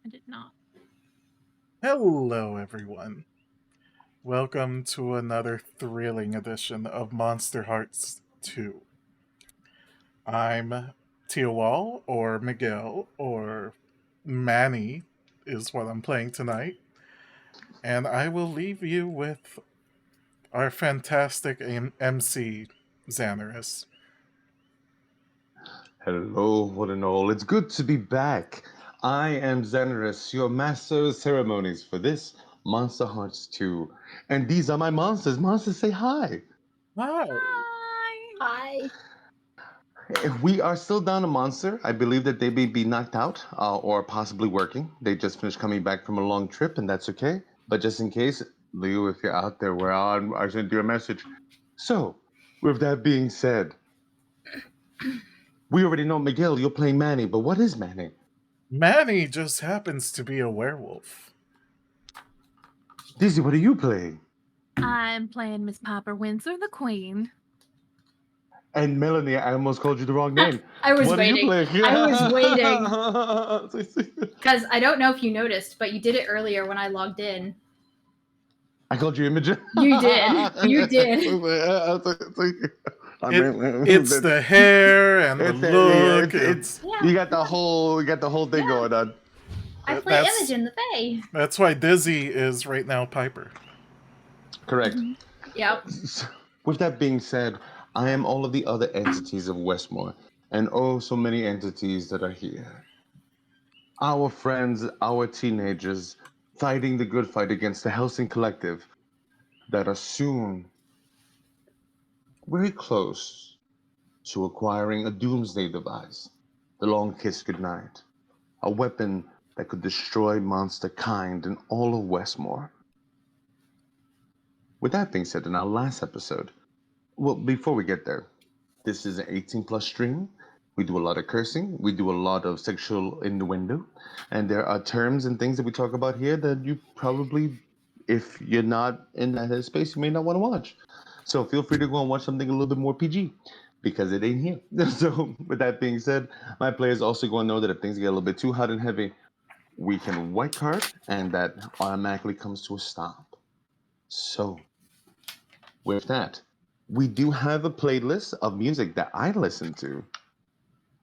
I did not. Hello, everyone. Welcome to another thrilling edition of Monsterhearts 2. I'm Teowal, or Miguel, or Manny is what I'm playing tonight, and I will leave you with our fantastic MC, Xanaris. Hello, one and all. It's good to be back. I am Xenarus, your master of ceremonies for this Monster Hearts 2. And these are my monsters. Monsters, say hi. Hi! Hi. Hi. We are still down a monster. I believe that they may be knocked out or possibly working. They just finished coming back from a long trip, and that's okay. But just in case, Leo, if you're out there, I sent you a message. So, with that being said, we already know Miguel, you're playing Manny, but what is Manny? Manny just happens to be a werewolf. Dizzy, what are you playing? I'm playing Miss Piper Windsor, the Queen. And Melanie, I almost called you the wrong name. I was What waiting. are you playing? I was waiting. waiting. Because I don't know if you noticed, but you did it earlier when I logged in. I called you Imogen. You did. You did. It's the hair and the look. Yeah. You got the whole thing Yeah. going on. I play That's- Imogen the Fae. That's why Dizzy is right now Piper. Correct. Yep. With that being said, I am all of the other entities of Westmore, and oh, so many entities that are here. Our friends, our teenagers, fighting the good fight against the Helsing Collective that are soon very close to acquiring a doomsday device, the Long Kiss Goodnight, a weapon that could destroy monster kind in all of Westmore. With that being said, in our last episode, well, before we get there, this is an 18 plus stream. We do a lot of cursing, we do a lot of sexual innuendo, and there are terms and things that we talk about here that you probably, if you're not in that headspace, you may not want to watch. So feel free to go and watch something a little bit more PG because it ain't here. So, with that being said, my players also going to know that if things get a little bit too hot and heavy, we can white card, and that automatically comes to a stop. So, with that, we do have a playlist of music that I listen to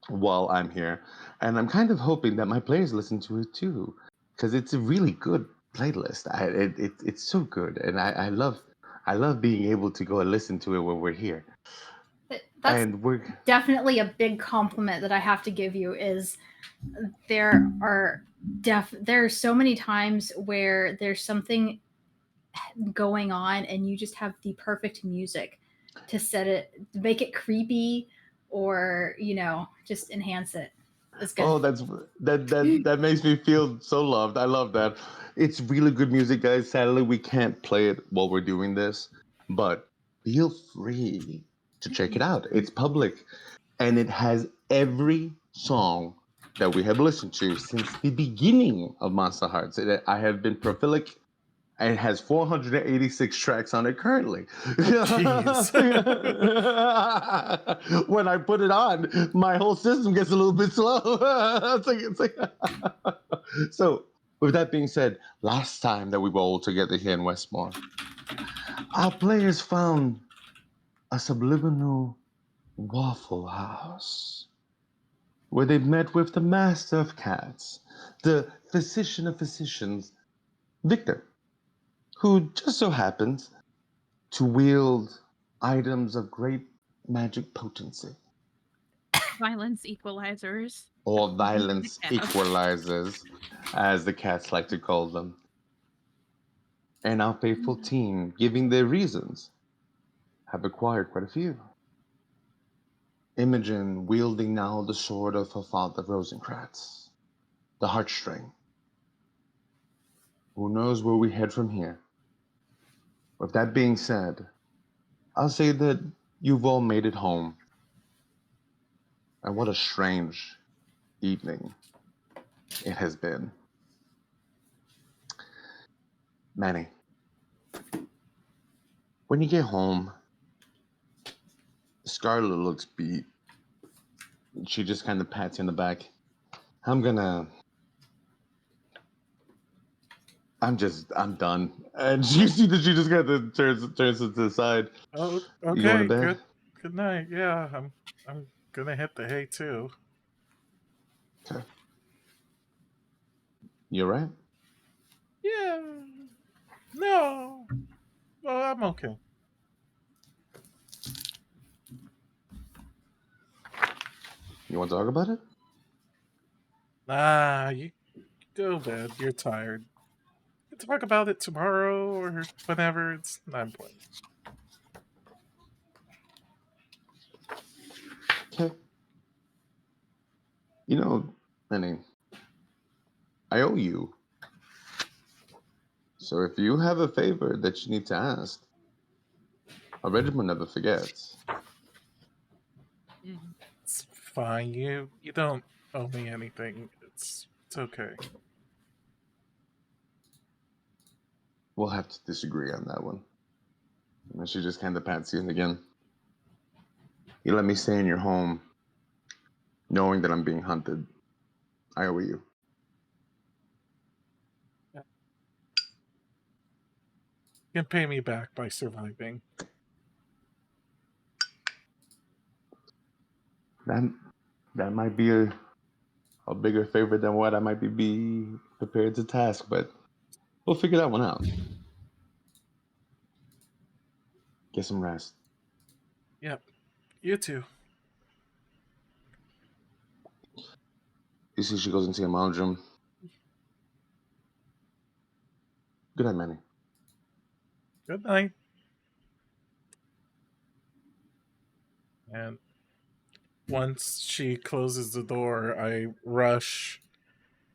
while I'm here, and I'm kind of hoping that my players listen to it too, because it's a really good playlist. It's so good, and I love being able to go and listen to it when we're here. That's And we're definitely a big compliment that I have to give you. Is there are so many times where there's something going on and you just have the perfect music to set it, to make it creepy, or just enhance it. It's good. oh, that makes me feel so loved. I love that. It's really good music, guys. Sadly, we can't play it while we're doing this, but feel free to check it out. It's public, and it has every song that we have listened to since the beginning of Monster Hearts. I have been prolific, and it has 486 tracks on it currently. When I put it on, my whole system gets a little bit slow. So, with that being said, last time that we were all together here in Westmore, our players found a subliminal Waffle House where they met with the master of cats, the physician of physicians, Victor, who just so happens to wield items of great magic potency, Violence equalizers. or violence Yeah. equalizers, as the cats like to call them. And our faithful team, giving their reasons, have acquired quite a few. Imogen wielding now the sword of her father Rosencrantz, the heartstring. Who knows where we head from here? With that being said, I'll say that you've all made it home. And what a strange evening it has been. Manny, when you get home, Scarlet looks beat. She just kind of pats you in the back. I'm gonna I'm done. And you see that she just kind of turns it to the side. Oh, You going to okay. bed? Good night. Yeah, I'm gonna hit the hay too. Okay. You all right? Yeah. No. Well, I'm okay. You want to talk about it? Nah, you go to bed. You're tired. We can talk about it tomorrow or whenever. It's not important. Okay. You know, Lenny, I owe you. So if you have a favor that you need to ask, a regiment never forgets. It's fine. You don't owe me anything. It's okay. We'll have to disagree on that one. And she just kind of pats you again. You let me stay in your home, knowing that I'm being hunted. I owe you. You can pay me back by surviving. That that might be a bigger favor than what I might be prepared to task, but we'll figure that one out. Get some rest. Yep. You too. You see, she goes into your mom's room. Good night, Manny. Good night. And once she closes the door, I rush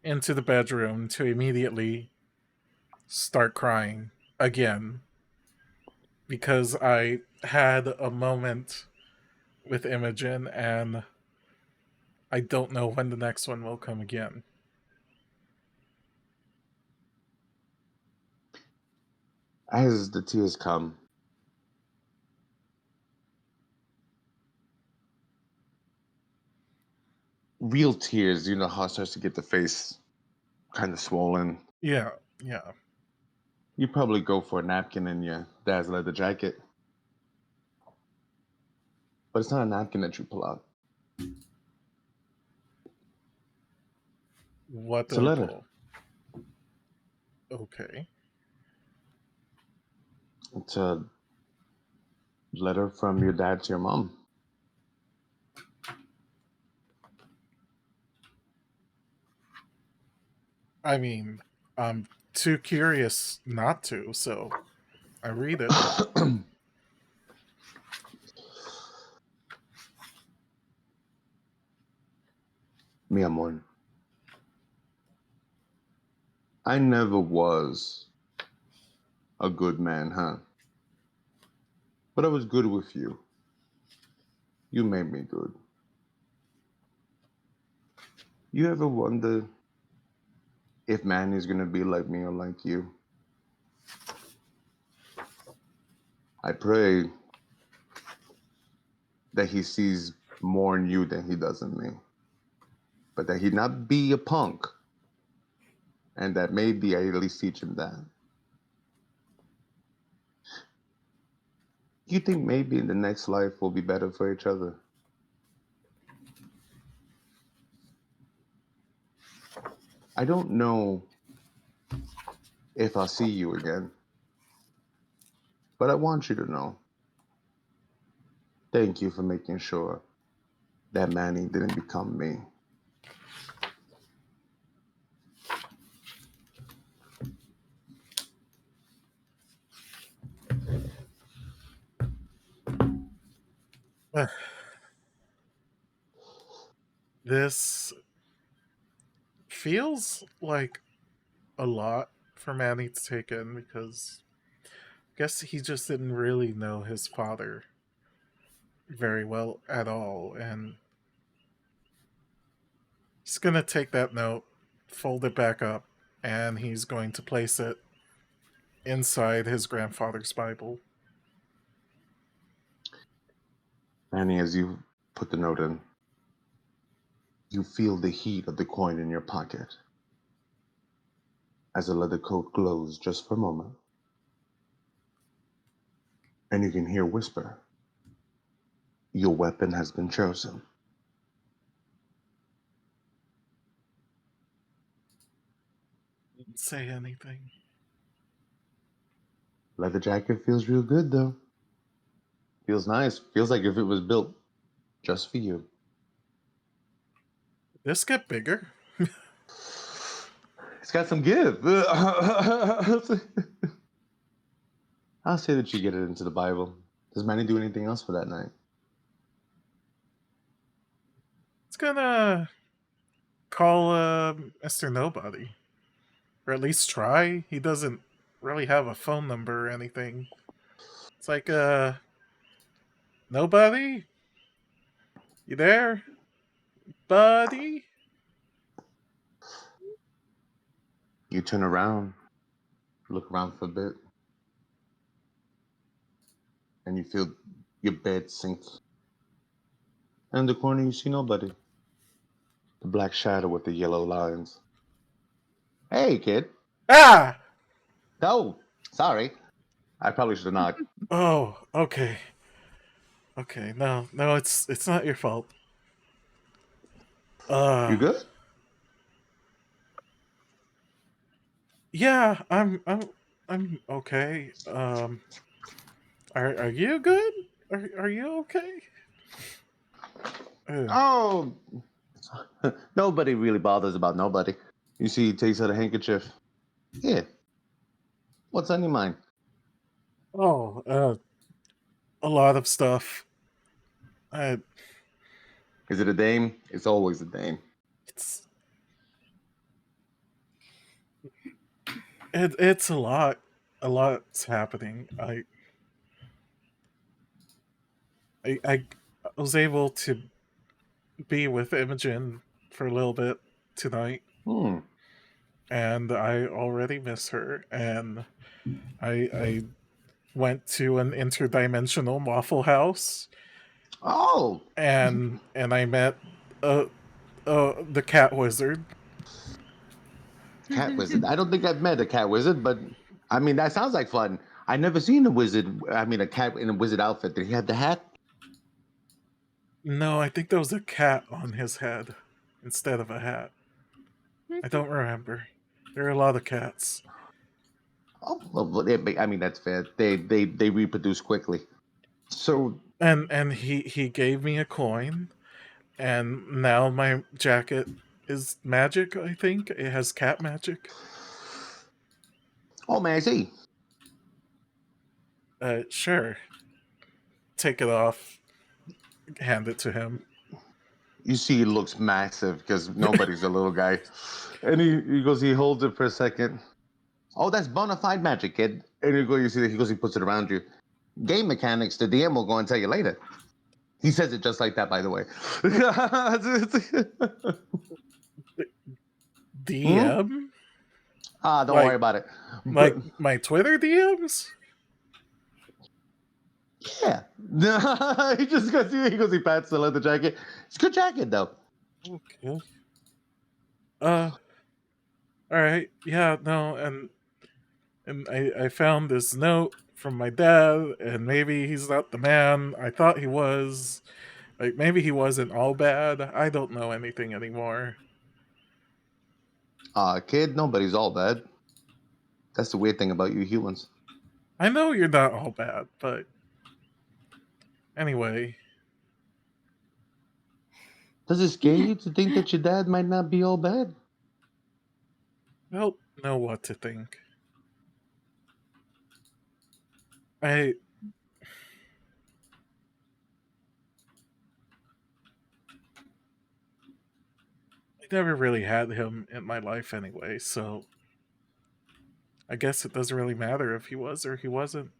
into the bedroom to immediately start crying again because I had a moment with Imogen and I don't know when the next one will come again. As the tears come, real tears, you know how it starts to get the face kind of swollen. Yeah, yeah. You probably go for a napkin in your dad's leather jacket. But it's not a napkin that you pull out. What It's a do I letter. pull? Okay. It's a letter from your dad to your mom. I mean, I'm too curious not to, so I read it. Mi amor. I never was a good man, huh? But I was good with you. You made me good. You ever wonder if Manny's gonna be like me or like you? I pray that he sees more in you than he does in me. But that he not be a punk. And that maybe I at least teach him that. You think maybe in the next life we'll be better for each other? I don't know if I'll see you again, but I want you to know. Thank you for making sure that Manny didn't become me. This feels like a lot for Manny to take in because I guess he just didn't really know his father very well at all. And he's going to take that note, fold it back up, and he's going to place it inside his grandfather's Bible. Manny, as you put the note in, you feel the heat of the coin in your pocket. as the leather coat glows just for a moment. And you can hear whisper, "Your weapon has been chosen." Didn't say anything. Leather jacket feels real good, though. Feels nice. Feels like if it was built just for you. This get bigger? It's got some give. I'll say that you get it into the Bible. Does Manny do anything else for that night? It's gonna call Mr. Nobody. Or at least try. He doesn't really have a phone number or anything. It's like, nobody? You there? Buddy? You turn around, look around for a bit, and you feel your bed sink. And in the corner, you see nobody. The black shadow with the yellow lines. Hey, kid. Ah! Oh, sorry. I probably should have not. Oh, okay. Okay, no, it's not your fault. You good? Yeah, I'm okay. Are you good? Are you okay? Oh, nobody really bothers about nobody. You see, he takes out a handkerchief. Here. What's on your mind? Oh, a lot of stuff. I Is it a dame? It's always a dame. it's it's a lot. A lot's happening. I was able to be with Imogen for a little bit tonight, Hmm. and I already miss her. And I went to an interdimensional Waffle House, Oh, and I met the cat wizard. cat wizard. I don't think I've met a cat wizard, but I mean, that sounds like fun. I never seen a wizard. I mean, a cat in a wizard outfit. Did he have the hat? No, I think there was a cat on his head instead of a hat. I don't remember. There are a lot of cats. Oh, well, I mean, that's fair. They reproduce quickly. So, And he gave me a coin, and now my jacket is magic, I think. It has cat magic. oh man, I see. Sure. Take it off. Hand it to him. You see, he looks massive because nobody's a little guy. And he holds it for a second. Oh, that's bona fide magic, kid. And you see that he puts it around you. Game mechanics, the DM will go and tell you later. He says it just like that, by the way. DM? Don't worry about it. Like my Twitter DMs? Yeah. He just goes, he pats the leather jacket. It's a good jacket, though. Okay. Alright. Yeah, no, and I found this note from my dad, and maybe he's not the man I thought he was. Like, maybe he wasn't all bad. I don't know anything anymore. Kid, nobody's all bad. That's the weird thing about you humans. I know you're not all bad, but anyway. Does it scare you to think that your dad might not be all bad? I don't know what to think. I never really had him in my life anyway, so I guess it doesn't really matter if he was or he wasn't.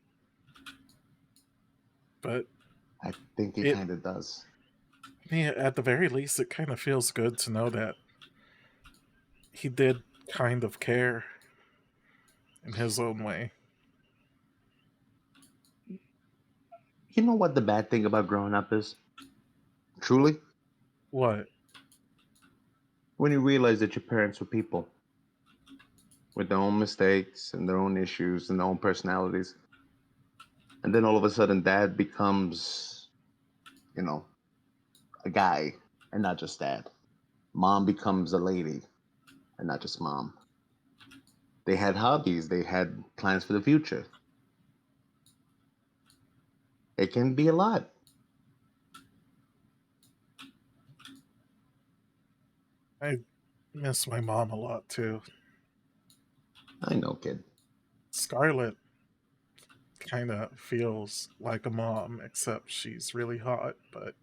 But I think it kind of does. I mean, at the very least, it kind of feels good to know that he did kind of care in his own way. You know what the bad thing about growing up is? Truly? What? When you realize that your parents were people. with their own mistakes and their own issues and their own personalities. And then all of a sudden, dad becomes, a guy and not just dad. Mom becomes a lady and not just mom. They had hobbies, they had plans for the future. It can be a lot. I miss my mom a lot too. I know, kid. Scarlett kind of feels like a mom, except she's really hot, but.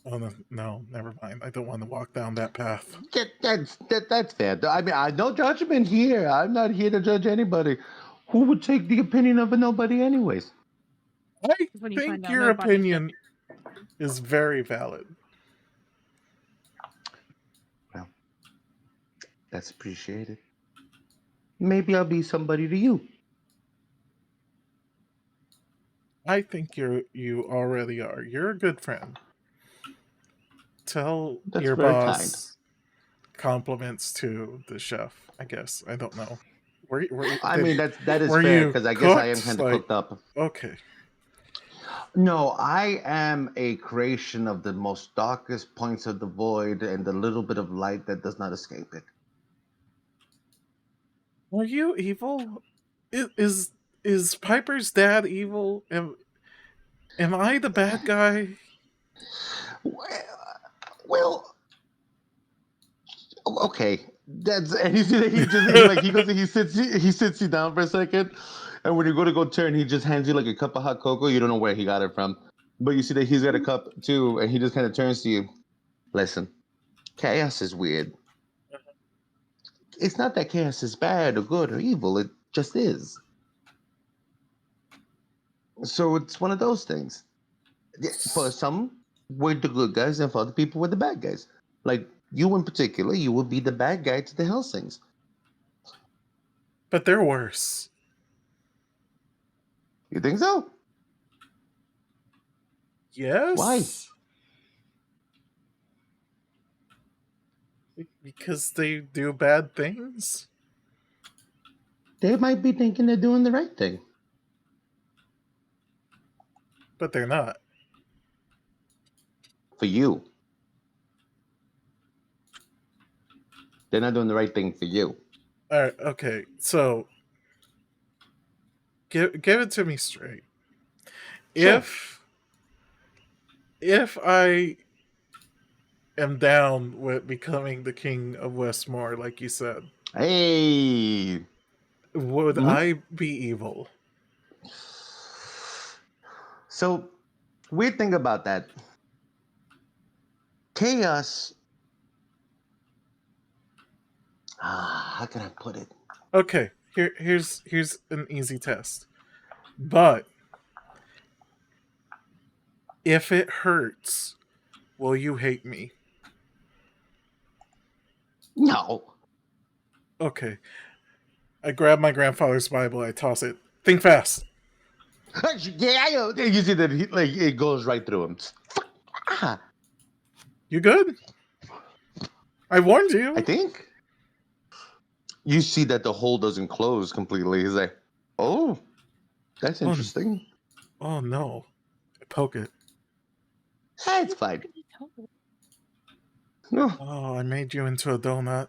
Oh, no, never mind. I don't want to walk down that path. That's fair. I mean, no judgment here. I'm not here to judge anybody. Who would take the opinion of a nobody, anyways? I When you find think out your nobody's opinion is very valid. Well, that's appreciated. Maybe I'll be somebody to you. I think you already are. You're a good friend. Tell That's your very boss compliments to the chef. I guess I don't know. I mean, that is were fair you because I guess I am cooked? kind of cooked up. Okay. No, I am a creation of the most darkest points of the void and the little bit of light that does not escape it. Are you evil? Is Piper's dad evil? Am I the bad guy? Well, okay. That's and you see that he goes and he sits you down for a second, and when you go to go turn, he just hands you like a cup of hot cocoa. You don't know where he got it from, but you see that he's got a cup too, and he just kind of turns to you. Listen, chaos is weird. It's not that chaos is bad or good or evil. It just is. So it's one of those things. For some, we're the good guys, and for other people, we're the bad guys. Like you in particular, you will be the bad guy to the Helsings. But they're worse. You think so? Yes. Why? Because they do bad things? They might be thinking they're doing the right thing. But they're not. For you. They're not doing the right thing for you. Alright, okay. So give it to me straight. Sure. If I am down with becoming the king of Westmore, like you said, Hey. would I be evil? So, weird thing about that. Chaos. How can I put it? Okay, here's an easy test. But if it hurts, will you hate me? No. Okay. I grab my grandfather's Bible, I toss it. Think fast. Yeah, you see that it goes right through him. Ah, You good? I warned you. I think. You see that the hole doesn't close completely. He's like, oh, that's interesting. Oh no. I poke it. That's fine. No. Oh, I made you into a donut.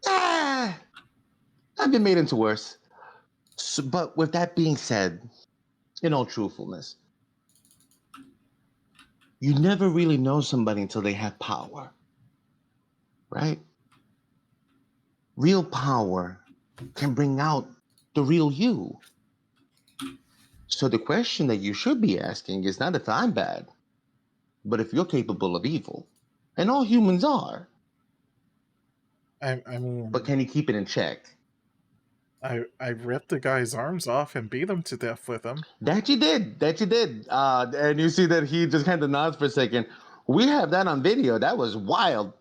I've been made into worse. So, but with that being said, in all truthfulness, you never really know somebody until they have power. Right? Real power can bring out the real you. So the question that you should be asking is not if I'm bad, but if you're capable of evil. And all humans are. I mean, But can you keep it in check? I ripped the guy's arms off and beat him to death with them. That you did. And you see that he just kind of nods for a second. We have that on video. That was wild.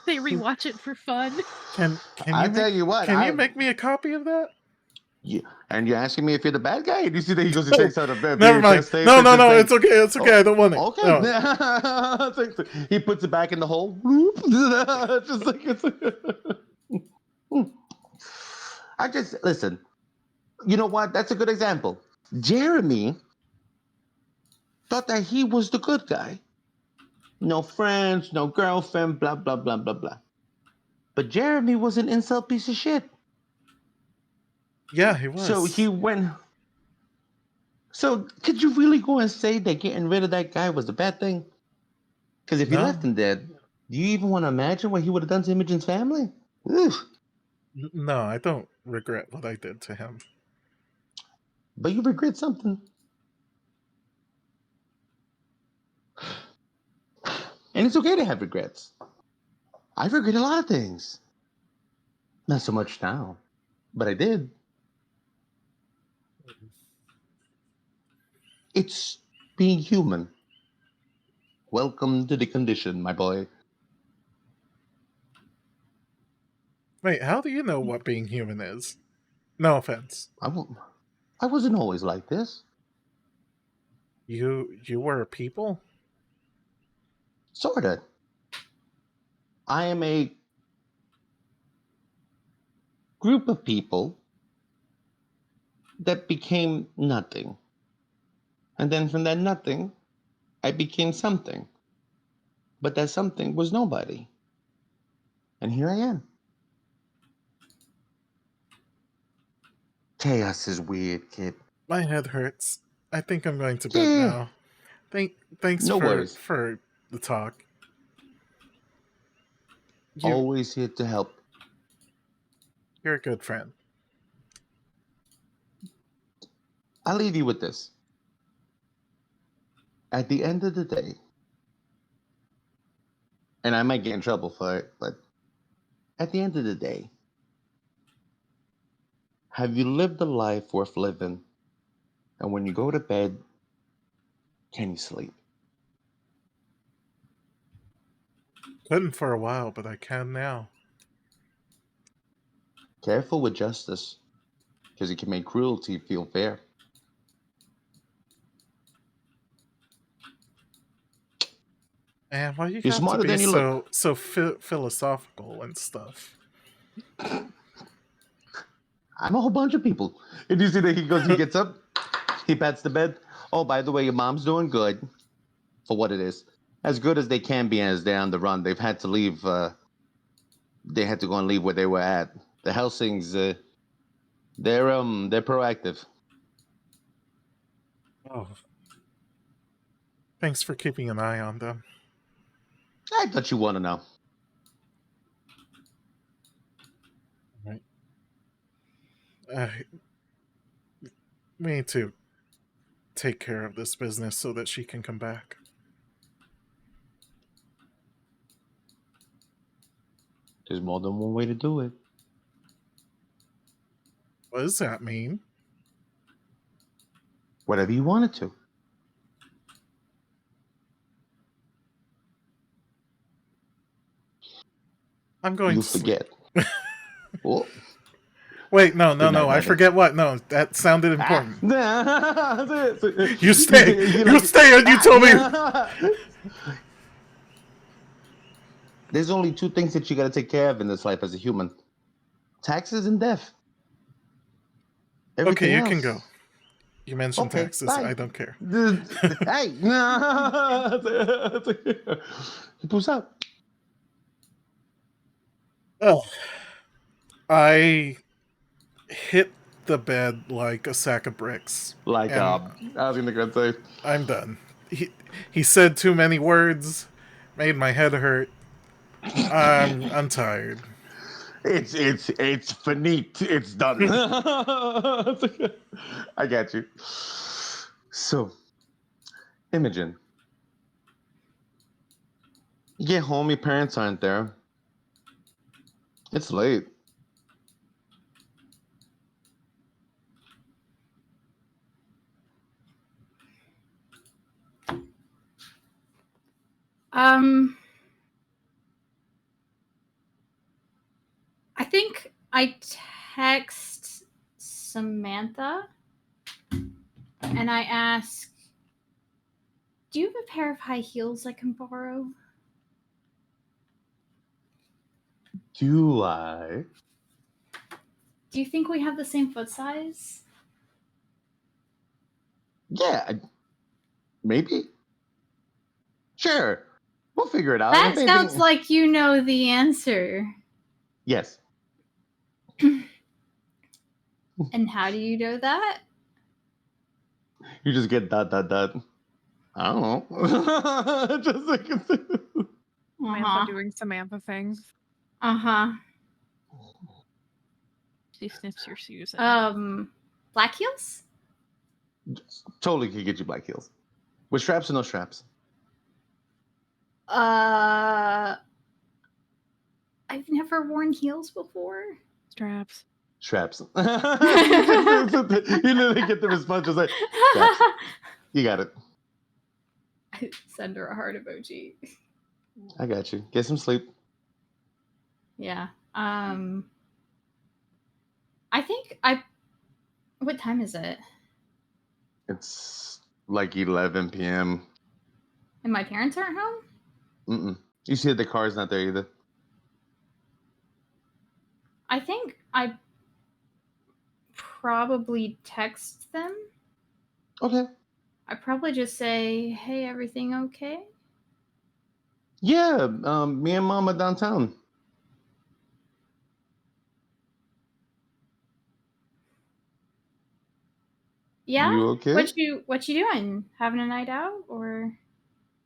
They rewatch it for fun. Can I tell you what, Can you make me a copy of that? And you're asking me if you're the bad guy? And you see that he goes, he takes out a Never mind. VHS tape. No, and no, just no. like, It's okay. It's okay. I don't want it. okay. No. He puts it back in the hole. Just like it's. I just listen. You know what? That's a good example. Jeremy thought that he was the good guy. No friends, no girlfriend, blah blah blah blah blah. But Jeremy was an incel piece of shit. Yeah, he was. So he went. So could you really go and say that getting rid of that guy was a bad thing? Because if you No. left him dead, do you even want to imagine what he would have done to Imogen's family? Ugh. No, I don't regret what I did to him. But you regret something. And it's okay to have regrets. I regret a lot of things. Not so much now, but I did. It's being human. Welcome to the condition, my boy. Wait, how do you know what being human is? No offense. I wasn't always like this. You were a people? Sorta. I am a group of people that became nothing. And then from that nothing, I became something. But that something was nobody. And here I am. Chaos is weird, kid. My head hurts. I think I'm going to bed Yeah. now. Thanks No for worries. the talk. Always here to help. You're a good friend. I'll leave you with this. At the end of the day, and I might get in trouble for it, but at the end of the day, have you lived a life worth living? And when you go to bed, can you sleep? Couldn't for a while, but I can now. Careful with justice, because it can make cruelty feel fair. Man, why you You're got to smarter be than you look. so philosophical and stuff? I'm a whole bunch of people. And you see that he gets up, he pats the bed. Oh, by the way, your mom's doing good for what it is. As good as they can be as they're on the run. They've had to leave. They had to go and leave where they were at. The Helsings, they're proactive. Oh. Thanks for keeping an eye on them. I thought you want to know. Right. We need to take care of this business so that she can come back. There's more than one way to do it. What does that mean? Whatever you wanted to. I'm going You to sleep. forget. Oh. Wait, no. Good night, I Megan. forget what? No, that sounded important. You stay. You stay, and you told me. There's only two things that you got to take care of in this life as a human: taxes and death. Everything Okay, you else. can go. You mentioned Okay, taxes. bye. I don't care. Hey, what's up? Oh, I hit the bed like a sack of bricks. Like and I was gonna say, I'm done. He said too many words, made my head hurt. I'm tired. it's finite. It's done. I got you. So, Imogen, you get home, your parents aren't there. It's late. I think I text Samantha and I ask, do you have a pair of high heels I can borrow? Do I? Do you think we have the same foot size? Yeah, maybe. Sure. We'll figure it out. That If anything- sounds like you know the answer. Yes. And how do you know that? You just get ... I don't know. Just like Samantha doing Samantha things. Uh-huh. She sniffs your shoes. in. Black heels? totally could get you black heels. With straps or no straps? I've never worn heels before. Straps. Straps. You literally get the response just like, straps. You got it. Send her a heart emoji. I got you. Get some sleep. Yeah. I think what time is it? It's like 11 p.m. And my parents aren't home? Mm-mm. You see that the car's not there either. I think I probably text them. Okay. I probably just say, hey, everything okay? Yeah, me and Mama downtown. Yeah? You okay? What you doing? Having a night out or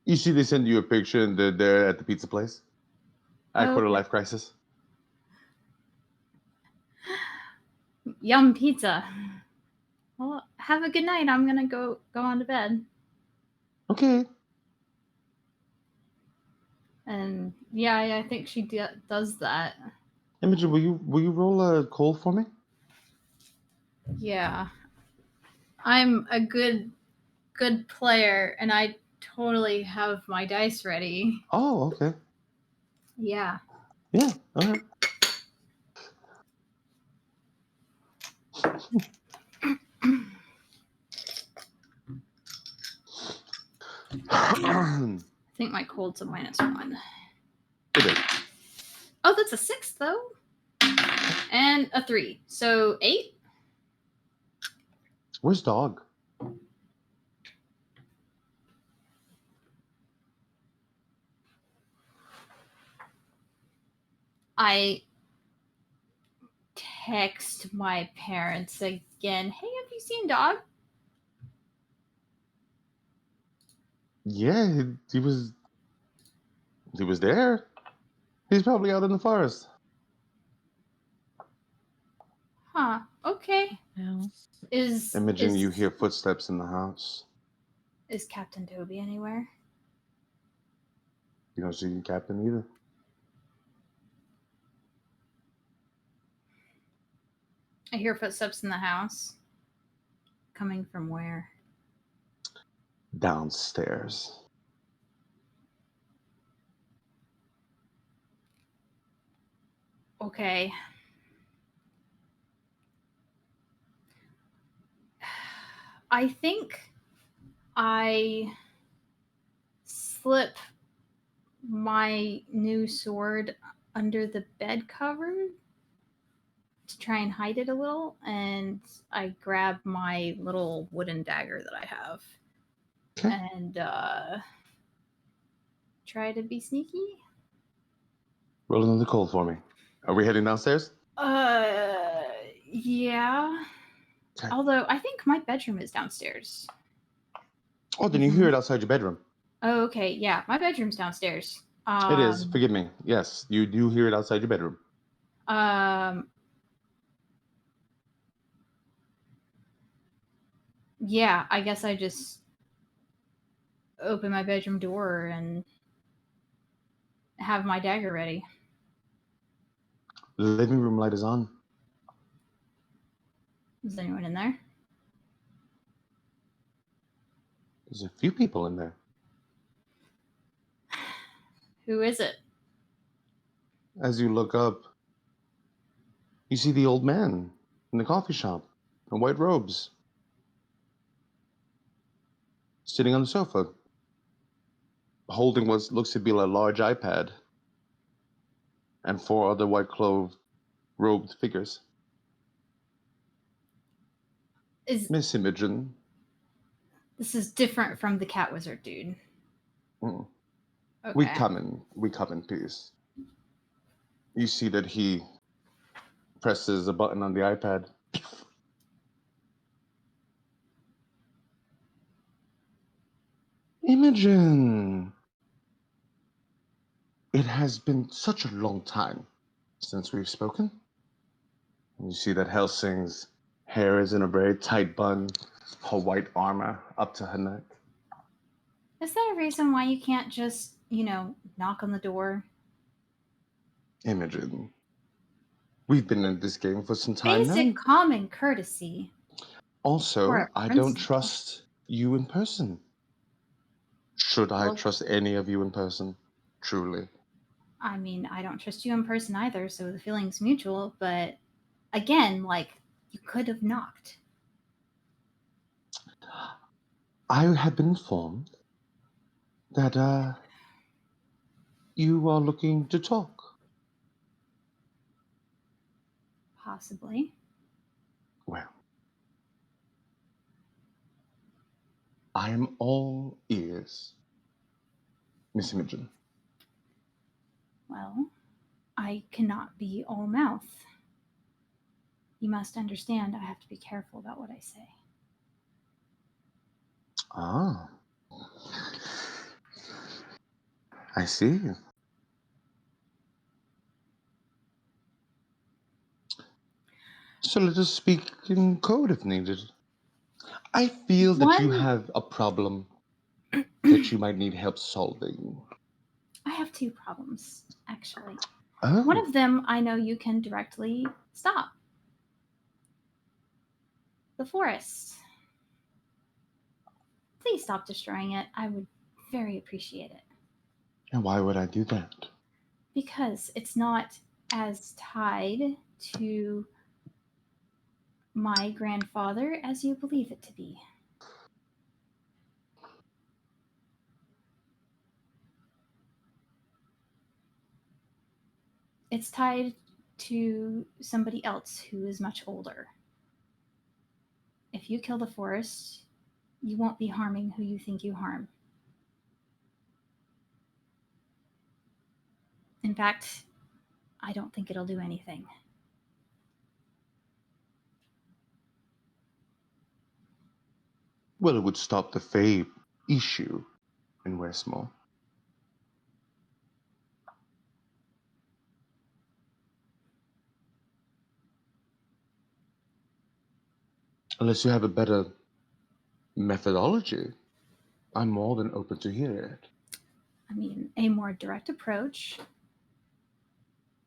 You see they send you a picture and they're there at the pizza place at Oh, Quarter okay. Life Crisis. Yum pizza. Well, have a good night. I'm gonna go on to bed. Okay. And yeah, I think she does that. Imogen, will you roll a cold for me? Yeah. I'm a good player and I totally have my dice ready. Oh, okay. Yeah. Yeah. Okay. I think my cold's a -1. It is. Oh, that's a 6 though. And a 3. So 8? Where's dog? I text my parents again. Hey, have you seen dog? Yeah, he was there. He's probably out in the forest. Huh. Okay. No. Imogen, you hear footsteps in the house. Is Captain Toby anywhere? You don't see the captain either. I hear footsteps in the house. Coming from where? Downstairs. Okay. I think I slip my new sword under the bed cover to try and hide it a little, and I grab my little wooden dagger that I have Okay. and try to be sneaky. Roll another cold for me. Are we heading downstairs? Yeah. Okay. Although I think my bedroom is downstairs. Oh, then you hear it outside your bedroom. Oh, okay. Yeah, my bedroom's downstairs. It is. Forgive me. Yes, you do hear it outside your bedroom. Yeah, I guess I just open my bedroom door and have my dagger ready. The living room light is on. Is anyone in there? There's a few people in there. Who is it? As you look up, you see the old man in the coffee shop. in white robes, sitting on the sofa, holding what looks to be a large iPad, and 4 other white clothed robed figures. Miss Imogen. This is different from the cat wizard dude. Mm. Okay. We come in peace. You see that he presses a button on the iPad. Imogen! It has been such a long time since we've spoken. You see that Helsing's hair is in a very tight bun, her white armor up to her neck. Is there a reason why you can't just, knock on the door? Imogen, we've been in this game for some time Basic now. common courtesy. For Also, a I don't principal. trust you in person. Should I Well- trust any of you in person? Truly. I mean, I don't trust you in person either, so the feeling's mutual, but again, you could have knocked. I have been informed that you are looking to talk. Possibly. Well, I am all ears, Miss Imogen. Well, I cannot be all mouth. You must understand I have to be careful about what I say. Ah, I see. So let us speak in code if needed. I feel that you One- have a problem that you might need help solving. I have 2 problems, actually. Oh, One of them I know you can directly stop. The forest. Please stop destroying it. I would very appreciate it. and why would I do that? Because it's not as tied to my grandfather as you believe it to be. It's tied to somebody else who is much older. If you kill the forest, you won't be harming who you think you harm. In fact, I don't think it'll do anything. Well, it would stop the Fae issue in Westmore. Unless you have a better methodology, I'm more than open to hear it. I mean, a more direct approach,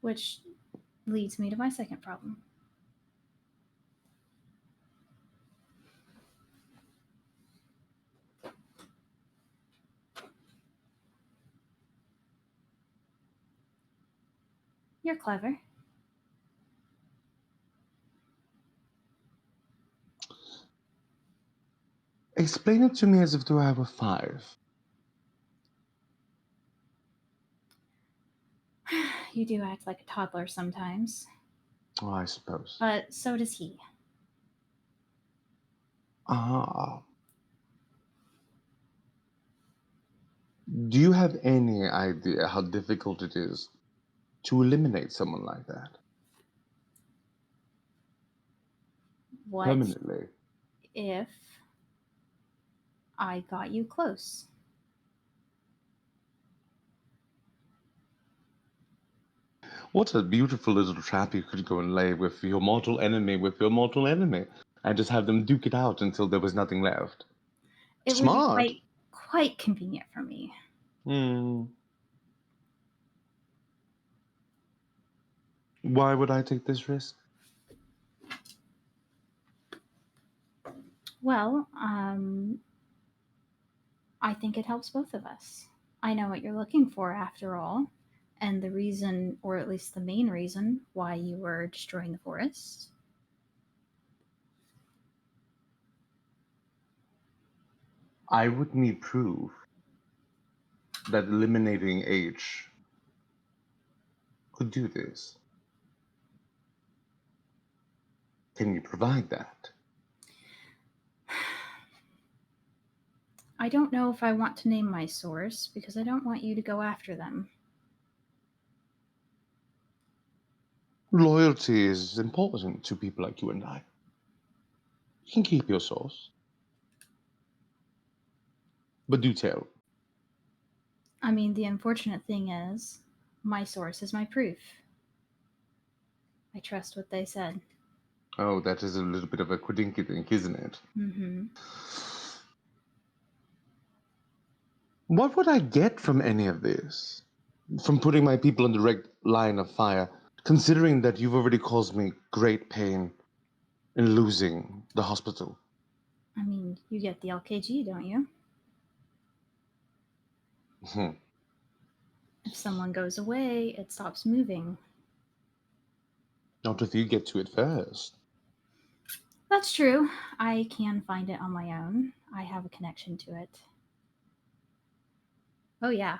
which leads me to my second problem. You're clever. Explain it to me as if I were 5. You do act like a toddler sometimes, Oh, I suppose. but so does he. Ah. Do you have any idea how difficult it is to eliminate someone like that What permanently? if I got you close? What a beautiful little trap you could go and lay with your mortal enemy, and just have them duke it out until there was nothing left. It would be Smart. quite convenient for me. Why would I take this risk? Well, I think it helps both of us. I know what you're looking for after all, and the reason, or at least the main reason, why you were destroying the forest. I would need proof that eliminating H could do this. Can you provide that? I don't know if I want to name my source because I don't want you to go after them. Loyalty is important to people like you and I. You can keep your source. But do tell. I mean, the unfortunate thing is, my source is my proof. I trust what they said. Oh, that is a little bit of a quidinkydink, isn't it? Mm-hmm. What would I get from any of this? From putting my people in direct line of fire, considering that you've already caused me great pain in losing the hospital? I mean, you get the LKG, don't you? Hmm. If someone goes away, it stops moving. Not if you get to it first. That's true. I can find it on my own. I have a connection to it. Oh, yeah.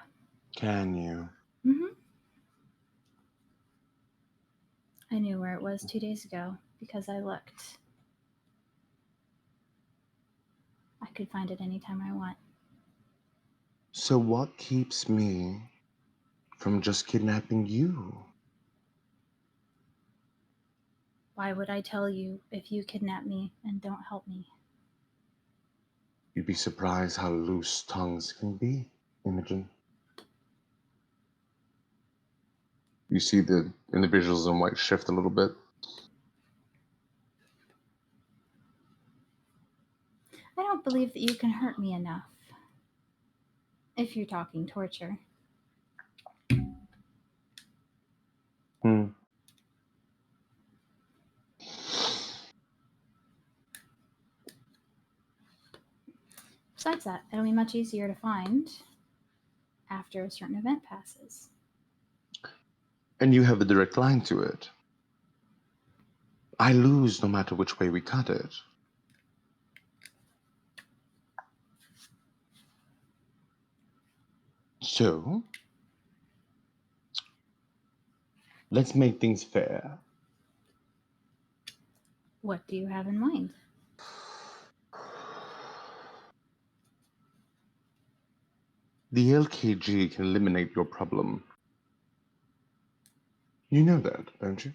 Can you? Mm-hmm. I knew where it was 2 days ago because I looked. I could find it anytime I want. So what keeps me from just kidnapping you? Why would I tell you if you kidnap me and don't help me? You'd be surprised how loose tongues can be, Imogen. You see the individuals in white shift a little bit. I don't believe that you can hurt me enough. If you're talking torture. Hmm. Besides that, it'll be much easier to find after a certain event passes. And you have a direct line to it. I lose no matter which way we cut it. So, let's make things fair. What do you have in mind? The LKG can eliminate your problem. You know that, don't you?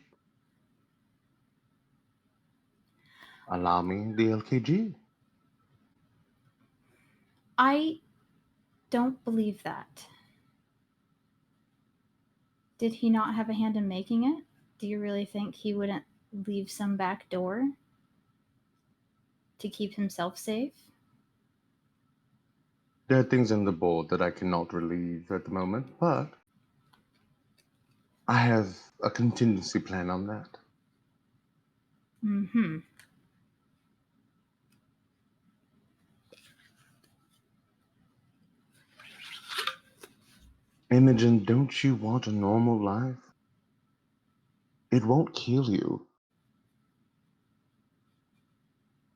Allow me the LKG. I don't believe that. Did he not have a hand in making it? Do you really think he wouldn't leave some back door to keep himself safe? There are things on the board that I cannot relieve at the moment, but I have a contingency plan on that. Mm-hmm. Imogen, don't you want a normal life? It won't kill you.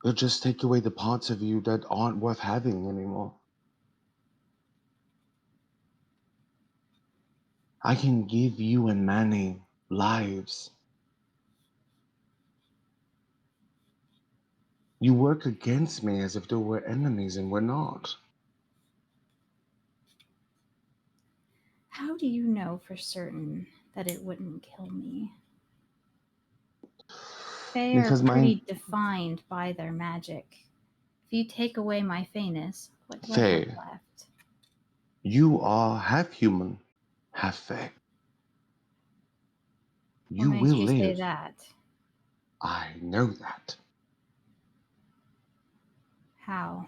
It'll just take away the parts of you that aren't worth having anymore. I can give you and Manny lives. You work against me as if there were enemies, and we're not. How do you know for certain that it wouldn't kill me? Fae are Because pretty defined by their magic. If you take away my fayness, what do I have Fae, left? you are half human, half fae. What You makes will you say live. that? I know that. How?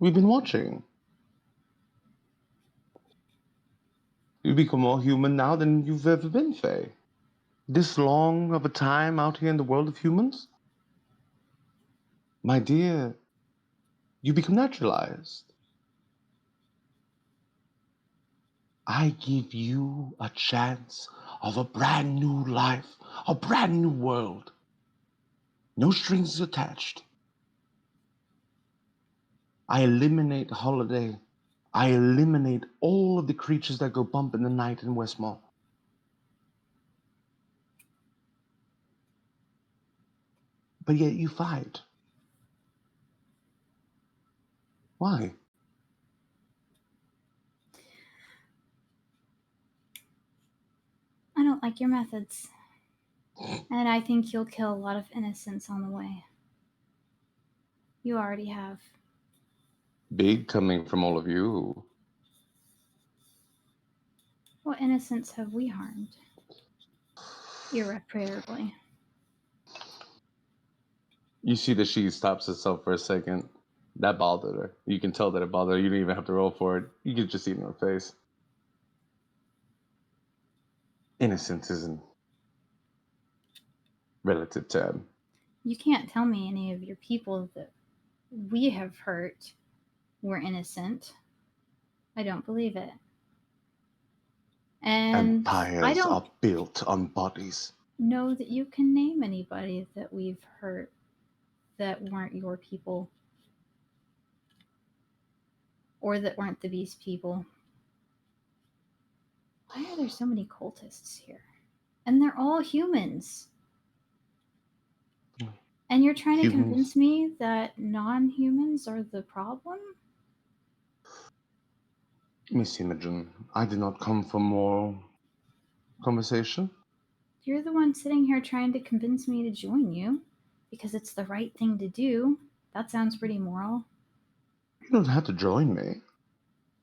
We've been watching. You become more human now than you've ever been, Faye. This long of a time out here in the world of humans? My dear, you become naturalized. I give you a chance of a brand new life, a brand new world. No strings attached. I eliminate Holiday. I eliminate all of the creatures that go bump in the night in Westmore. But yet you fight. Why? I don't like your methods. And I think you'll kill a lot of innocents on the way. You already have. Big coming from all of you. What innocents have we harmed? Irreparably. You see that she stops herself for a second. That bothered her. You can tell that it bothered her. You didn't even have to roll for it. You could just see it in her face. Innocence isn't relative term. You can't tell me any of your people that we have hurt were innocent. I don't believe it. And I Empires don't are built on bodies. know that you can name anybody that we've hurt that weren't your people. Or that weren't the beast people. Why are there so many cultists here? And they're all humans. And you're trying to Humans. convince me that non-humans are the problem? Miss Imogen, I did not come for more conversation. You're the one sitting here trying to convince me to join you because it's the right thing to do. That sounds pretty moral. You don't have to join me.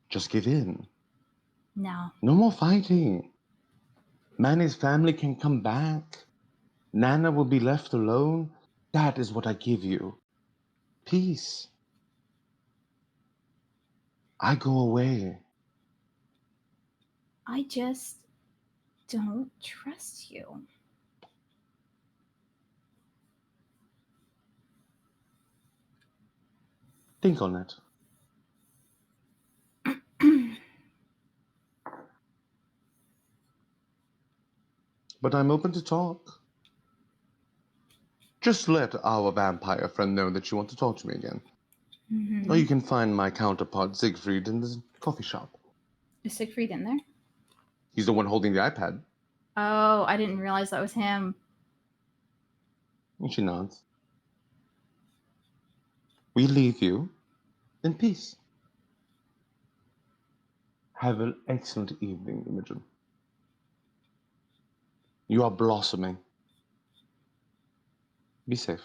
Just give in. No. No more fighting. Manny's family can come back. Nana will be left alone. That is what I give you. Peace. I go away. I just don't trust you. Think on it. But I'm open to talk. Just let our vampire friend know that you want to talk to me again. Mm-hmm. Or you can find my counterpart Siegfried in the coffee shop. Is Siegfried in there? He's the one holding the iPad. Oh, I didn't realize that was him. And she nods. We leave you in peace. Have an excellent evening, Imogen. You are blossoming. Be safe.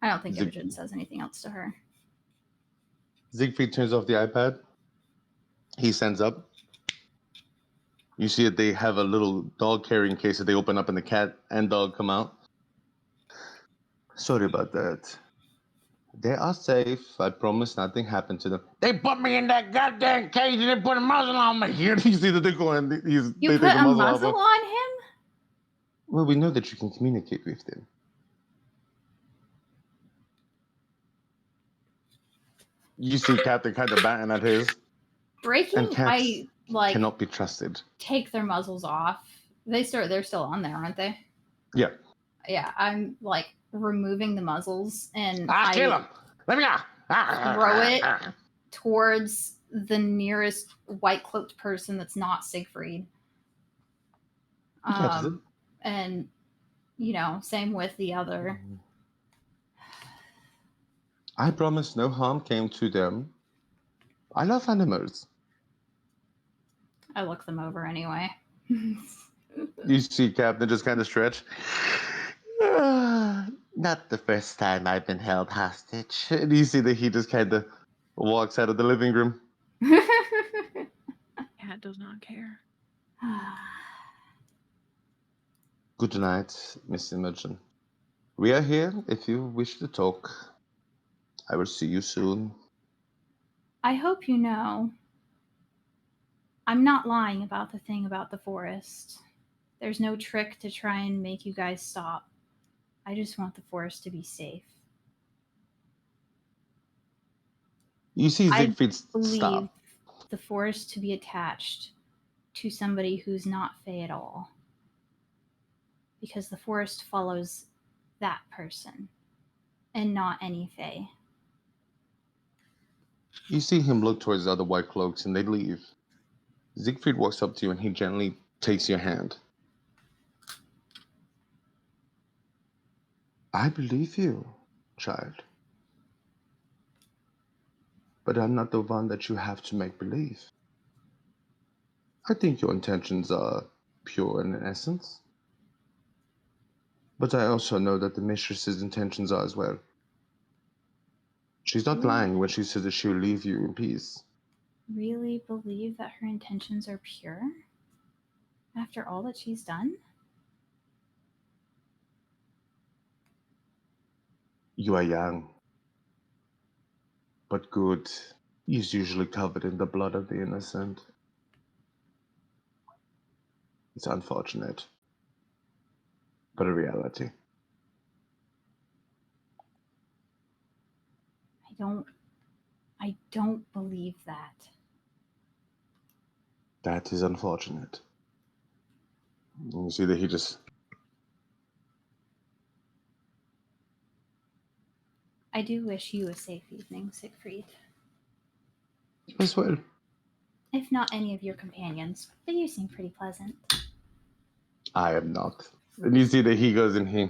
I don't think Imogen says anything else to her. Siegfried turns off the iPad. He stands up. You see that they have a little dog carrying case that they open up and the cat and dog come out. Sorry about that. They are safe. I promise nothing happened to them. They put me in that goddamn cage and they put a muzzle on me. You see that they go and You they put take a muzzle off. on him? Well, we know that you can communicate with them. You see Captain kind of batting at his. Breaking? And cats I like cannot be trusted. take their muzzles off. They're still on there, aren't they? Yeah. Yeah, I'm like removing the muzzles and I'll kill him. Let me go. throw it towards the nearest white cloaked person that's not Siegfried. He catches it. And you know, same with the other. I promise no harm came to them. I love animals. I look them over anyway. You see Captain just kind of stretch. Not the first time I've been held hostage. And you see that he just kind of walks out of the living room. Cat does not care. Good night, Miss Imogen. We are here if you wish to talk. I will see you soon. I hope you know I'm not lying about the thing about the forest. There's no trick to try and make you guys stop. I just want the forest to be safe. You see Siegfried Believe stop. the forest to be attached to somebody who's not Fey at all. Because the forest follows that person and not any fae. You see him look towards the other white cloaks and they leave. Siegfried walks up to you and he gently takes your hand. I believe you, child. But I'm not the one that you have to make believe. I think your intentions are pure in essence. But I also know that the mistress's intentions are as well. She's not lying when she says that she'll leave you in peace. Really believe that her intentions are pure? After all that she's done? You are young. But good is usually covered in the blood of the innocent. It's unfortunate, but a reality. I don't believe that. That is unfortunate. And you see that he just... I do wish you a safe evening, Siegfried. As well. If not any of your companions, but you seem pretty pleasant. I am not. And you see that he goes and he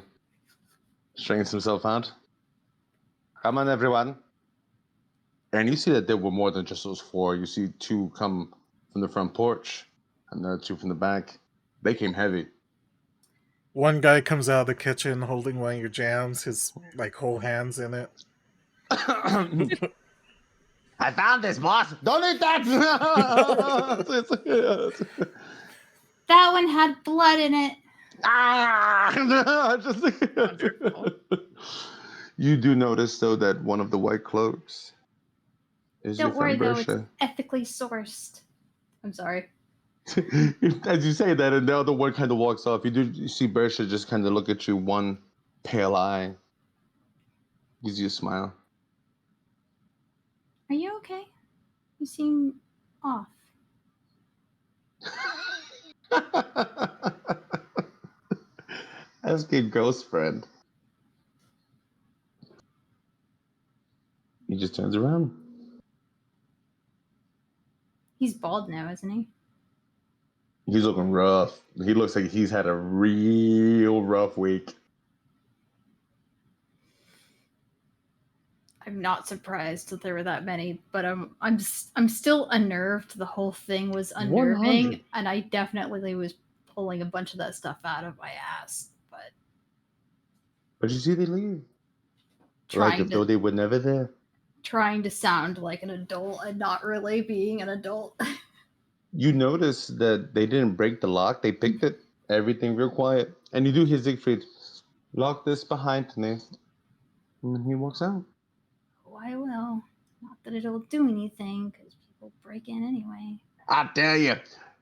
strains himself out. Come on, everyone. And you see that there were more than just those four. You see two come from the front porch, and the other two from the back. They came heavy. One guy comes out of the kitchen holding one of your jams, his like whole hands in it. I found this, boss. Don't eat that. That one had blood in it. You do notice, though, that one of the white cloaks is Don't your worry, friend though, it's Bersha. ethically sourced. I'm sorry. As you say that, and the other one kind of walks off, you see Bersha just kind of look at you, one pale eye, gives you a smile. Are you okay? You seem off. Ask your ghost friend. He just turns around. He's bald now, isn't he? He's looking rough. He looks like he's had a real rough week. I'm not surprised that there were that many, but I'm still unnerved. The whole thing was unnerving, 100. and I definitely was pulling a bunch of that stuff out of my ass. But you see, they leave. Like Trying if though they were never there. to sound like an adult and not really being an adult. You notice that they didn't break the lock. They picked it. Everything real quiet. And you do hear Siegfried, lock this behind me. And then he walks out. Oh, I will. Not that it'll do anything, because people break in anyway. I tell you,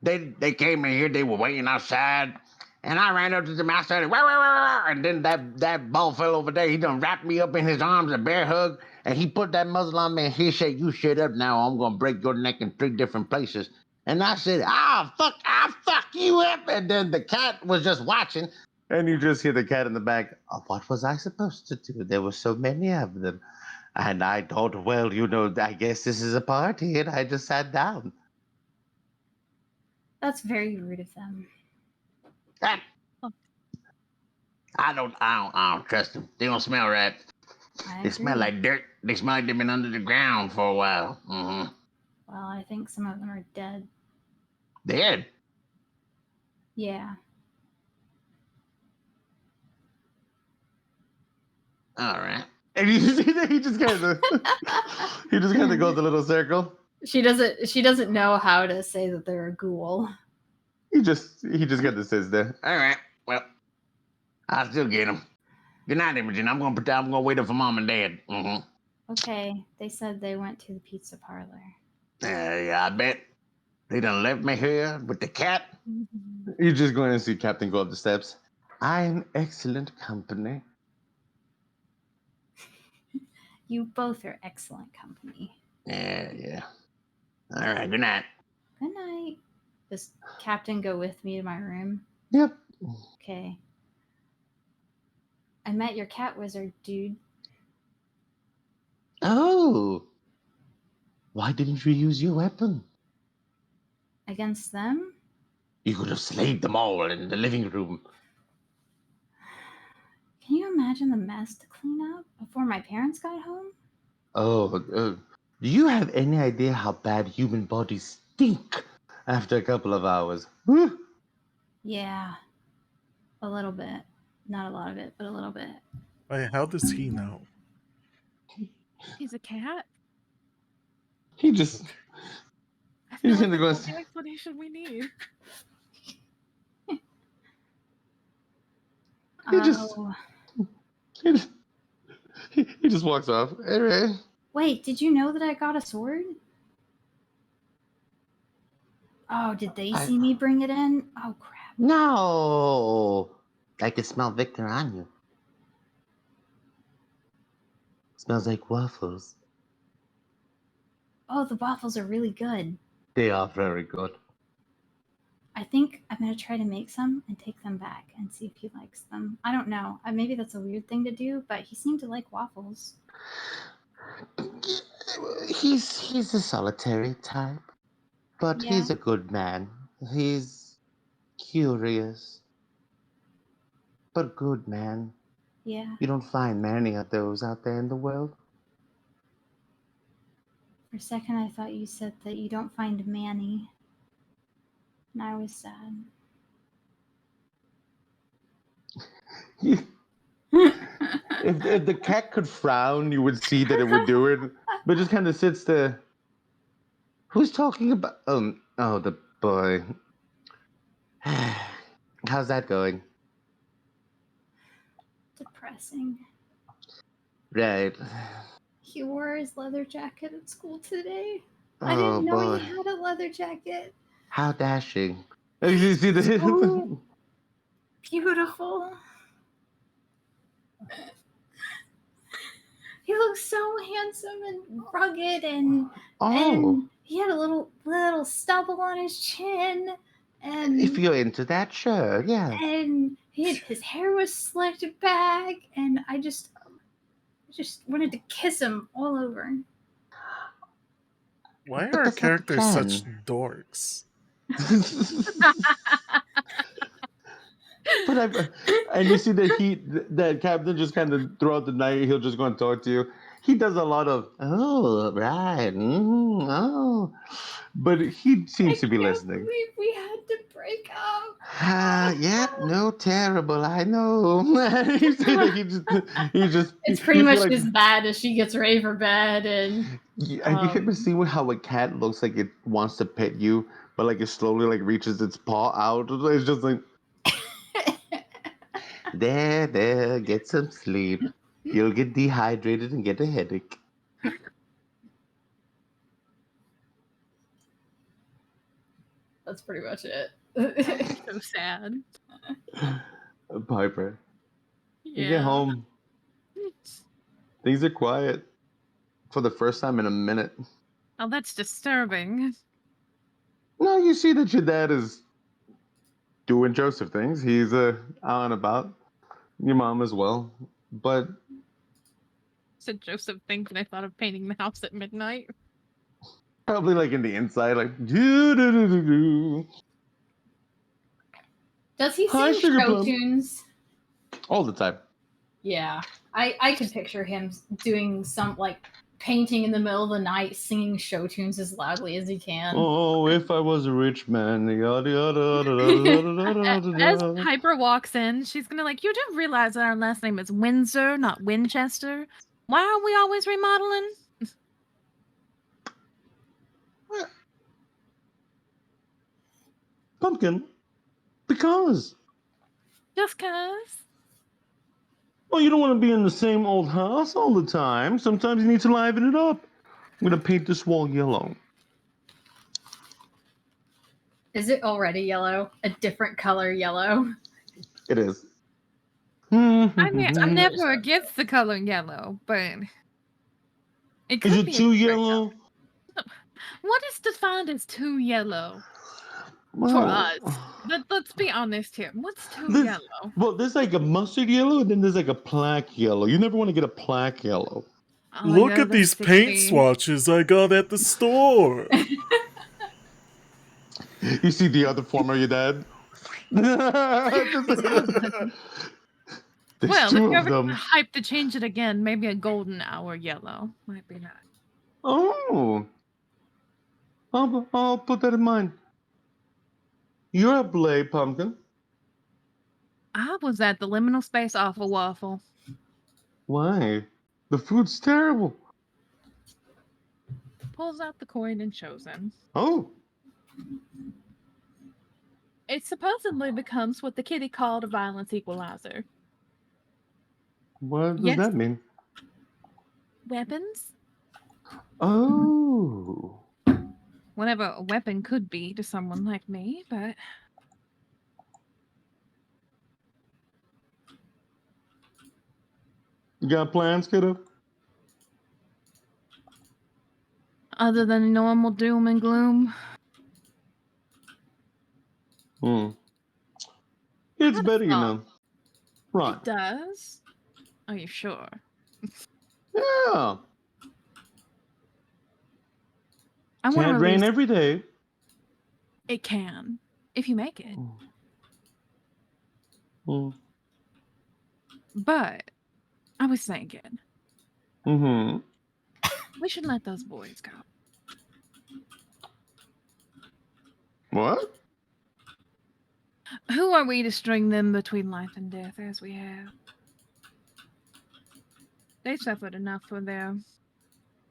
they came in here. They were waiting outside, and I ran up to them. I started, wah, wah, wah, wah, and then that ball fell over there. He done wrapped me up in his arms, a bear hug, and he put that muzzle on me. And he said, "You shut up now. I'm gonna break your neck in 3 different places." And I said, I'll fuck you up." And then the cat was just watching. And you just hear the cat in the back. Oh, what was I supposed to do? There were so many of them. And I thought, well, I guess this is a party. And I just sat down. That's very rude of them. That, I don't trust them. They don't smell right. They smell like dirt. They smell like they've been under the ground for a while. Mm-hmm. Well, I think some of them are dead. Dead? Yeah. All right. And you see that he just kind of goes a little circle. She doesn't know how to say that they're a ghoul. He just kind of sits there. All right. Well, I'll still get them. Good night, Imogen. I'm gonna wait up for Mom and Dad. Mm-hmm. Okay, they said they went to the pizza parlor. Yeah, I bet they done left me here with the cat. You're just going to see Captain go up the steps. I'm excellent company. You both are excellent company. Yeah. All right. Good night. Good night. Does Captain go with me to my room? Yep. Okay. I met your cat wizard, dude. Oh. Why didn't you use your weapon? Against them? You could have slayed them all in the living room. Can you imagine the mess to clean up before my parents got home? Oh, do you have any idea how bad human bodies stink after a couple of hours? Whew. Yeah. A little bit. Not a lot of it, but a little bit. Wait, how does he know? He's a cat. He just... I He's feel like gonna that's go... all the explanation we need. He just... Oh. He just, he just walks off. Anyway. Wait, did you know that I got a sword? Oh, did they see me bring it in? Oh, crap. No! I can smell Victor on you. Smells like waffles. Oh, the waffles are really good. They are very good. I think I'm going to try to make some and take them back and see if he likes them. I don't know. Maybe that's a weird thing to do, but he seemed to like waffles. He's a solitary type, but Yeah. he's a good man. He's curious, but good man. Yeah. You don't find many of those out there in the world. For a second, I thought you said that you don't find Manny. And I was sad. If the cat could frown, you would see that it would do it, but just kind of sits there. Who's talking about? Oh, the boy. How's that going? Depressing. Right. He wore his leather jacket at school today. Oh, I didn't know boy. he had a leather jacket. How dashing. You see the... So beautiful. He looks so handsome and rugged, and he had a little stubble on his chin, and If you're into that, sure, yeah. and his hair was slicked back, and I just wanted to kiss him all over. Why But are our that's not the characters such plan. dorks? But and you see that Captain just kind of throughout the night he'll just go and talk to you. He does a lot of right, oh, but he seems to be listening. Believe we had to break up. Yeah, no, terrible. I know. You see that he just. It's pretty you much feel like, just that as she gets ready for bed, and have you ever seen how a cat looks like it wants to pet you, but like it slowly like reaches its paw out? It's just like. There, get some sleep. You'll get dehydrated and get a headache. that's pretty much it. So sad. Piper, Yeah. you get home. Things are quiet for the first time in a minute. Oh, that's disturbing. No, you see that your dad is doing Joseph things. He's out and about. Your mom as well. But Said Joseph thinks, and I thought of painting the house at midnight. probably like in the inside, like do. Does he Hi, sing Sugar show Plum. tunes? All the time. Yeah, I could picture him doing some like painting in the middle of the night, singing show tunes as loudly as he can. Oh, if I was a rich man, yada yada yada. As Piper walks in, she's gonna like, you do realize that our last name is Windsor, not Winchester. Why are we always remodeling? Pumpkin, because. Just cause. Well, you don't want to be in the same old house all the time. Sometimes you need to liven it up. I'm going to paint this wall yellow. Is it already yellow? A different color yellow? It is. I mean, I'm never against the color yellow, but it could Is it be too yellow? What is defined as too yellow? For Well, us. Let's be honest here. What's too this, yellow? well, there's like a mustard yellow, and then there's like a plaque yellow. You never want to get a plaque yellow. Oh, Look yeah, at these that's paint 60. swatches I got at the store. You see the other form of your dad? There's Well, if two you're of ever them. hyped to change it again, maybe a golden hour yellow might be nice. Oh, I'll put that in mind. You're up late, Pumpkin. I was at the liminal space awful waffle. Why? The food's terrible. Pulls out the coin and shows him. Oh, It supposedly becomes what the kitty called a violence equalizer. what does Yes, that mean? weapons? Oh. Whatever a weapon could be to someone like me, but You got plans, kiddo? other than normal doom and gloom, Hmm. It's had a better, you thought. know. Right. It does. Are you sure? Yeah. I want to Can't rain release. every day. It can, if you make it. Hmm. But I was thinking Mm-hmm. we should let those boys go. What? Who are we to string them between life and death as we have? They suffered enough for their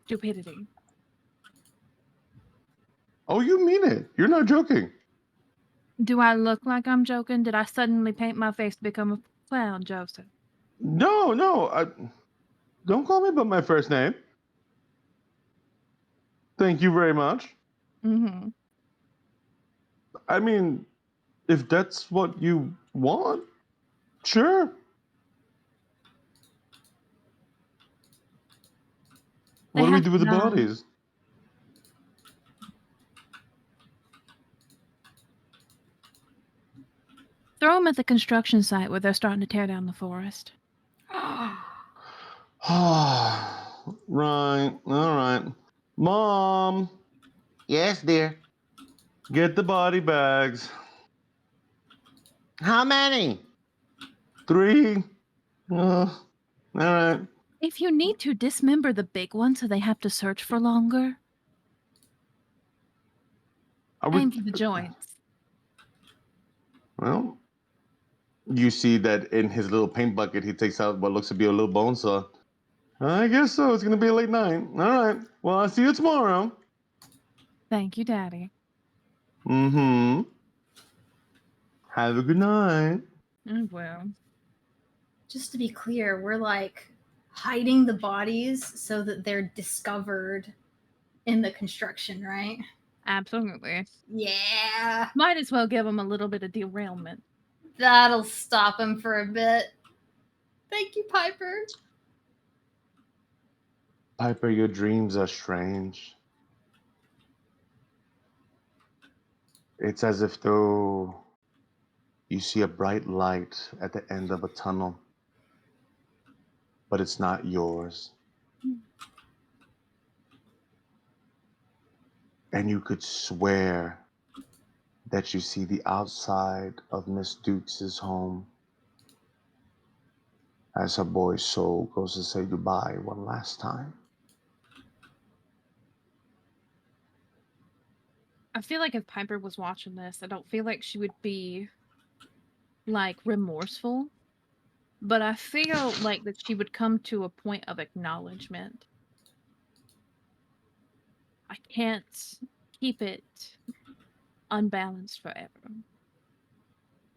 stupidity. Oh, you mean it. You're not joking. Do I look like I'm joking? Did I suddenly paint my face to become a clown, Joseph? No, no. Don't call me by my first name. Thank you very much. Mm-hmm. I mean, if that's what you want, sure. They What do we have do to with the die. bodies? Throw them at the construction site where they're starting to tear down the forest. Right. All right. Mom, Yes, dear. get the body bags. How many? 3. All right. If you need to dismember the big one so they have to search for longer, Are we? aim for the joints. Well, you see that in his little paint bucket, he takes out what looks to be a little bone saw. I guess so. It's gonna be a late night. All right. Well, I'll see you tomorrow. Thank you, Daddy. Mm-hmm. Have a good night. Well, Just to be clear, we're like hiding the bodies so that they're discovered in the construction, right? absolutely. Yeah. Might as well give them a little bit of derailment. That'll stop him for a bit. Thank you, Piper. Piper, your dreams are strange. It's as if though you see a bright light at the end of a tunnel, but it's not yours. And you could swear that you see the outside of Miss Dukes' home as her boy's soul goes to say goodbye one last time. I feel like if Piper was watching this, I don't feel like she would be like remorseful, but I feel like that she would come to a point of acknowledgement. I can't keep it unbalanced forever.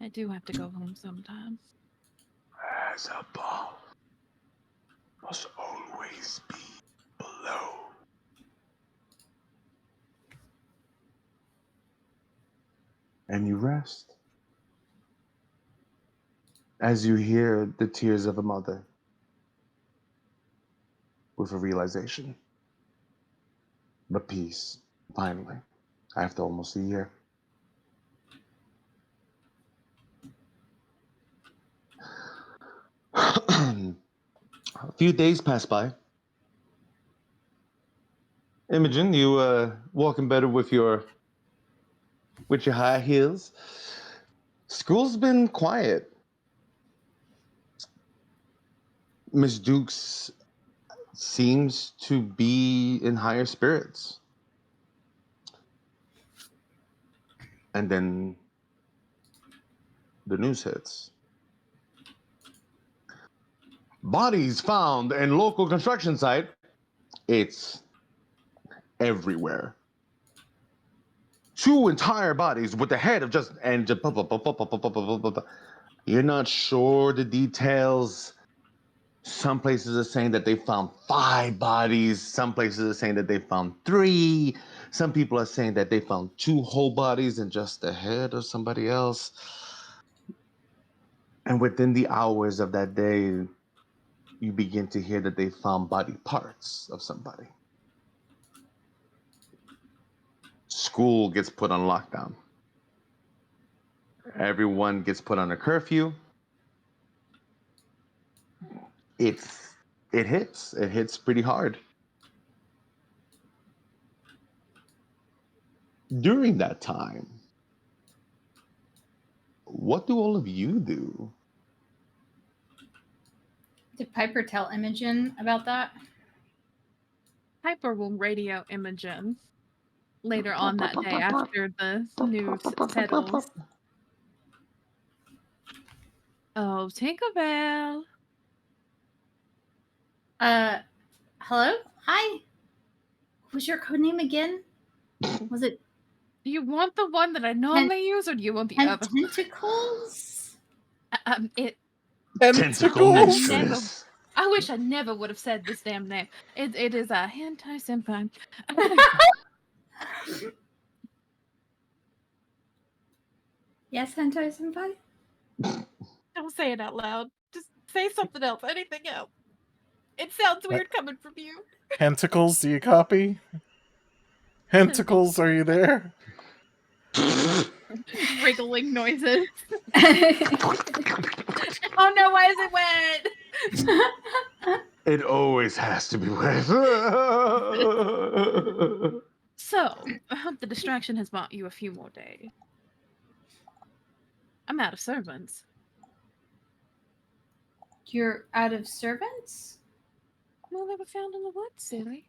I do have to go home sometime. As above must always be below. And you rest as you hear the tears of a mother with a realization. But peace, finally, after almost a year. A few days pass by. Imogen, you walking better with your high heels. School's been quiet. Miss Dukes seems to be in higher spirits. And then the news hits. Bodies found in local construction site. It's everywhere. 2 entire bodies with the head of just and just you're not sure the details. Some places are saying that they found 5 bodies. Some places are saying that they found 3. Some people are saying that they found 2 whole bodies and just the head of somebody else. And within the hours of that day, you begin to hear that they found body parts of somebody. School gets put on lockdown. Everyone gets put on a curfew. It hits pretty hard. During that time, what do all of you do? Did Piper tell Imogen about that? Piper will radio Imogen later on that day after the news settles. Oh, Tinkerbell. Hello? Hi? What was your code name again? Was it Do you want the one that I normally use, or do you want the other? Tentacles? It. Tentacle Tentacles. mistress. I wish I never would have said this damn name. It is a hentai senpai. Yes, Hentai Senpai? Don't say it out loud. Just say something else. Anything else. It sounds weird coming from you. Tentacles, do you copy? Tentacles, are you there? Wriggling noises. Oh no, why is it wet? It always has to be wet. So, I hope the distraction has bought you a few more days. I'm out of servants. You're out of servants? Well, they were found in the woods, silly.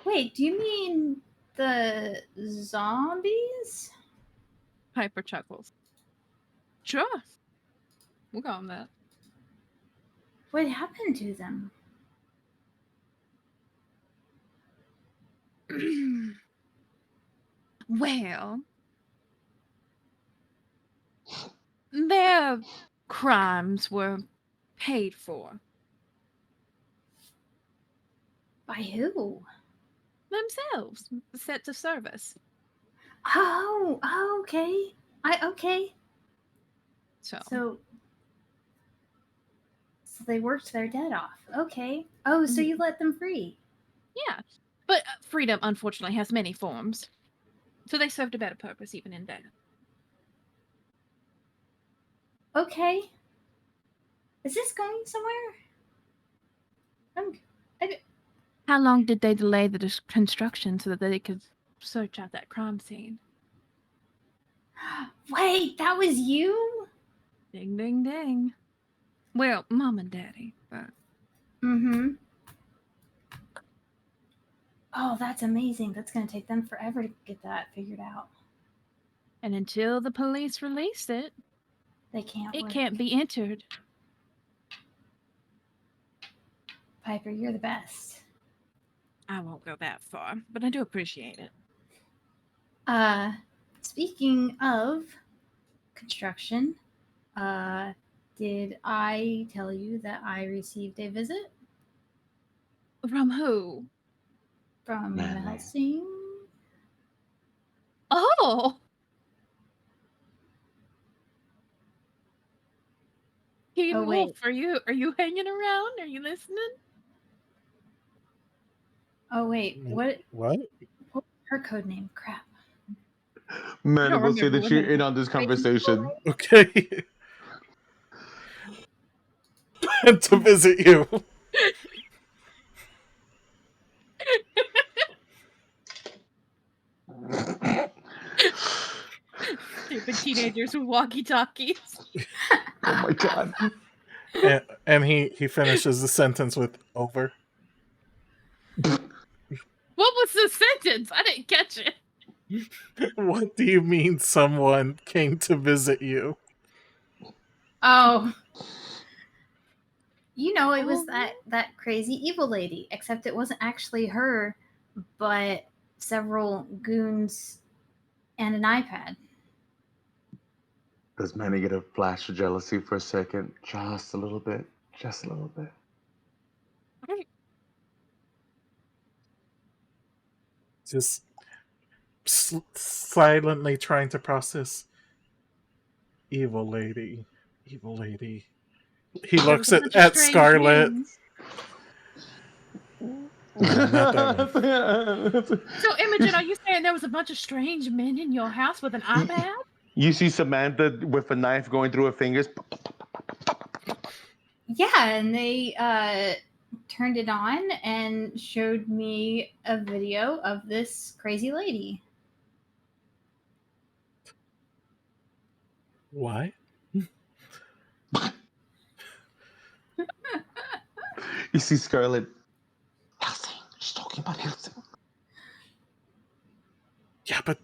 Wait, do you mean the zombies? Piper chuckles. Sure. We'll go on that. What happened to them? Well, their crimes were paid for. By who? Themselves. Set to service. Oh, okay. Okay. So they worked their dead off. Okay. Oh, so you let them free. Yeah. But freedom, unfortunately, has many forms. So they served a better purpose even in death. Okay. Is this going somewhere? How long did they delay the construction so that they could search out that crime scene? Wait, that was you? Ding, ding, ding. Well, Mom and Daddy, but... Mm-hmm. Oh, that's amazing. That's going to take them forever to get that figured out. And until the police release it, it can't be entered. Piper, you're the best. I won't go that far, but I do appreciate it. Speaking of construction, did I tell you that I received a visit? From who? From Melsing. Oh! Teen Wolf, are you hanging around? Are you listening? Oh wait, what? What? What was her code name? Crap. Man, I will say that you're in on this conversation. Okay. and to visit you. Stupid teenagers with walkie-talkies. Oh my god. And he finishes the sentence with over. What was the sentence? I didn't catch it. What do you mean someone came to visit you? Oh. You know, it was Oh. that crazy evil lady, except it wasn't actually her, but several goons and an iPad. Does Manny get a flash of jealousy for a second? Just a little bit. Just a little bit. Just silently trying to process. Evil lady. Evil lady. He There was looks a bunch of at strange Scarlet. men. No, not that one. So, Imogen, are you saying there was a bunch of strange men in your house with an iPad? You see Samantha with a knife going through her fingers. Yeah, and they turned it on and showed me a video of this crazy lady. Why? You see Scarlet. Helsing. She's talking about Helsing. Yeah, but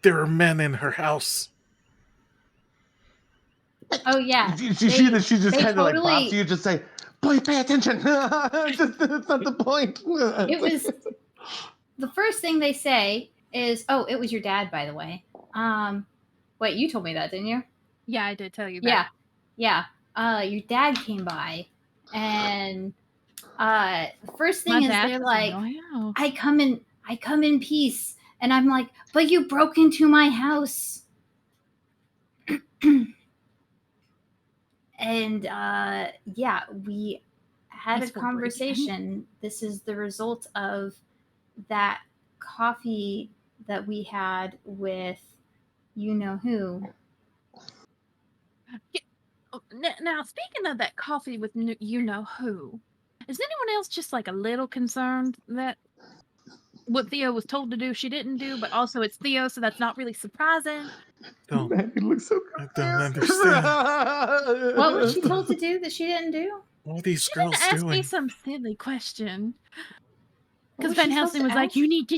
there are men in her house. Oh yeah, You see that she just they kind of like totally- pops you, just say, "Boy, pay attention." Just, that's not the point. it was the first thing they say is, "Oh, it was your dad, by the way." Wait, you told me that, didn't you? Yeah, I did tell you that. Yeah. Your dad came by, and the first thing My is dad they're was like, in your house. I come in peace. And I'm like, but you broke into my house. And yeah, we had That's a for conversation. This is the result of that coffee that we had with you know who. Now, speaking of that coffee with you know who, is anyone else just like a little concerned that what Theo was told to do she didn't do, but also it's Theo, so that's not really surprising? Man, he looks so I don't understand. What was she told to do that she didn't do? What are these She girls didn't ask me doing? some silly question. What Because was Van she supposed Helsing to was like, ask? you need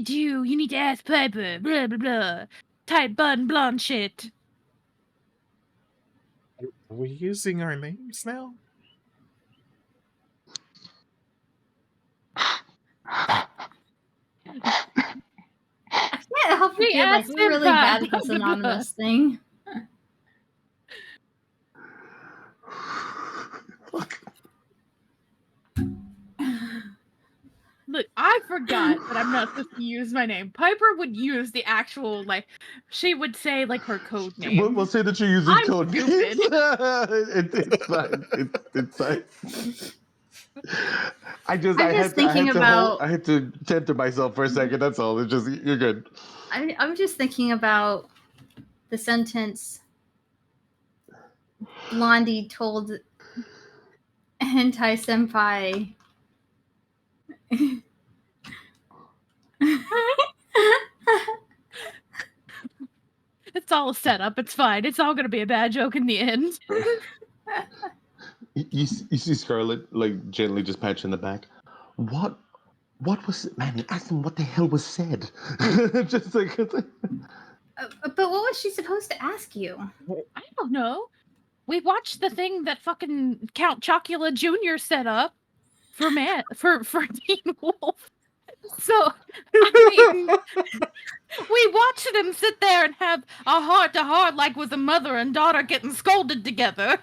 to ask Piper, blah, blah, blah. Tight bun, blonde shit. Are we using our names now? I can't help but We feel like asked we're him really that, bad at this blah, blah, blah. anonymous thing. Look, I forgot that I'm not supposed to use my name. Piper would use the actual, like, she would say, like, her code name. We'll say that you're using I'm code names. stupid. It's fine. It's fine. I had to center myself for a second. That's all. It's just you're good. I'm just thinking about the sentence Blondie told Hentai Senpai. It's all a setup. It's fine. It's all going to be a bad joke in the end. You see Scarlet like gently just patch in the back. What was it, man? Ask him what the hell was said. Just like But what was she supposed to ask you? I don't know. We watched the thing that fucking Count Chocula Jr. set up for Teen Wolf. So, I mean, we watched him sit there and have a heart-to-heart like with a mother and daughter getting scolded together.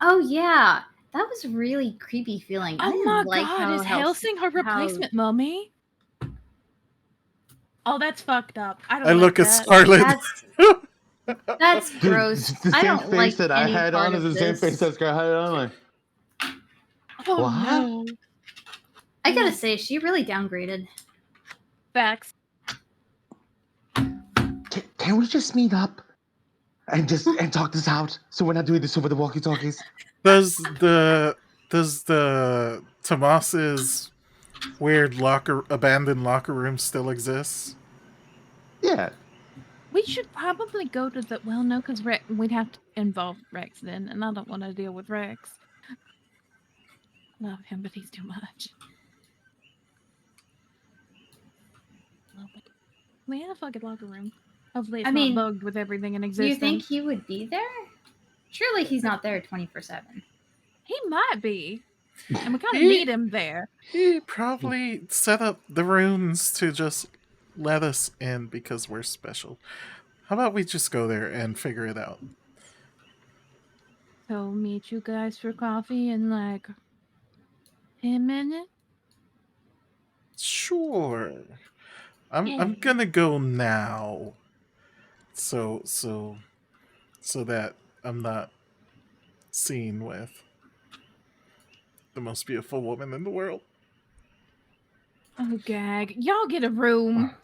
Oh yeah, that was a really creepy feeling. I Oh didn't my like god, how is Helsing her replacement mummy? Oh, that's fucked up. I don't I like look at that. Scarlet. That's gross. the I same don't face like that I any had part on is of the same this. face that Scarlet had on. Like, Oh what? no. I gotta say, she really downgraded. Facts. Can we just meet up and talk this out so we're not doing this over the walkie-talkies? Does the Tomas's weird abandoned locker room still exist? Yeah. We should probably go to the. Well, no, because we'd have to involve Rex then, and I don't want to deal with Rex. Love him, but he's too much. We had a fucking locker room. Hopefully, it's I not mean, bugged with everything in Do existence. you think he would be there? Surely he's not there 24/7. He might be, and we kind of He- need him there. He probably set up the runes to just let us in because we're special. How about we just go there and figure it out? So meet you guys for coffee in like 10 minutes. Sure. I'm Yay. gonna go now. So that I'm not seen with the most beautiful woman in the world. Oh gag! Y'all get a room.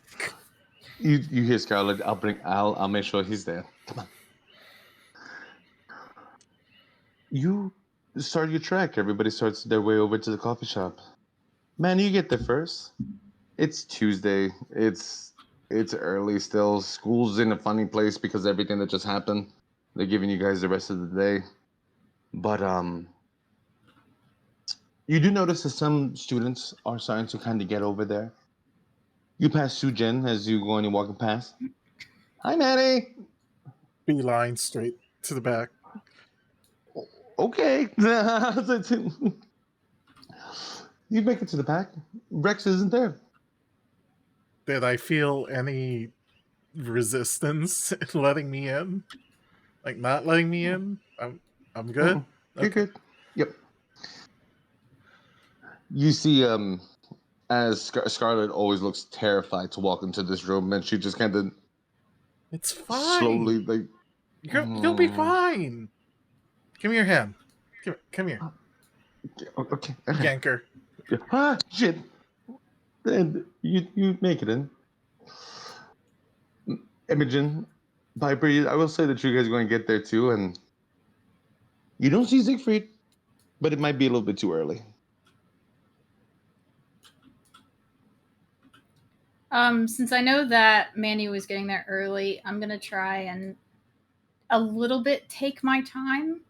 You hear Scarlet? I'll make sure he's there. Come on. You start your trek. Everybody starts their way over to the coffee shop. Man, you get there first. It's Tuesday. It's early still. School's in a funny place because everything that just happened. They're giving you guys the rest of the day. But you do notice that some students are starting to kind of get over there. You pass Sujin as you go and you're walking past. Hi, Manny. Beeline straight to the back. Okay. You make it to the back. Rex isn't there. Did I feel any resistance in letting me in? Like not letting me in? I'm good. You're good. Yep. You see, as Scarlet always looks terrified to walk into this room, and she just kind of It's fine. slowly like. You'll be fine. Give me your hand. Come here. Okay. Yanker. Ah, shit. And you make it in. Imogen, Viper, I will say that you guys are going to get there too, and you don't see Siegfried, but it might be a little bit too early. Since I know that Manny was getting there early, I'm gonna try and a little bit take my time.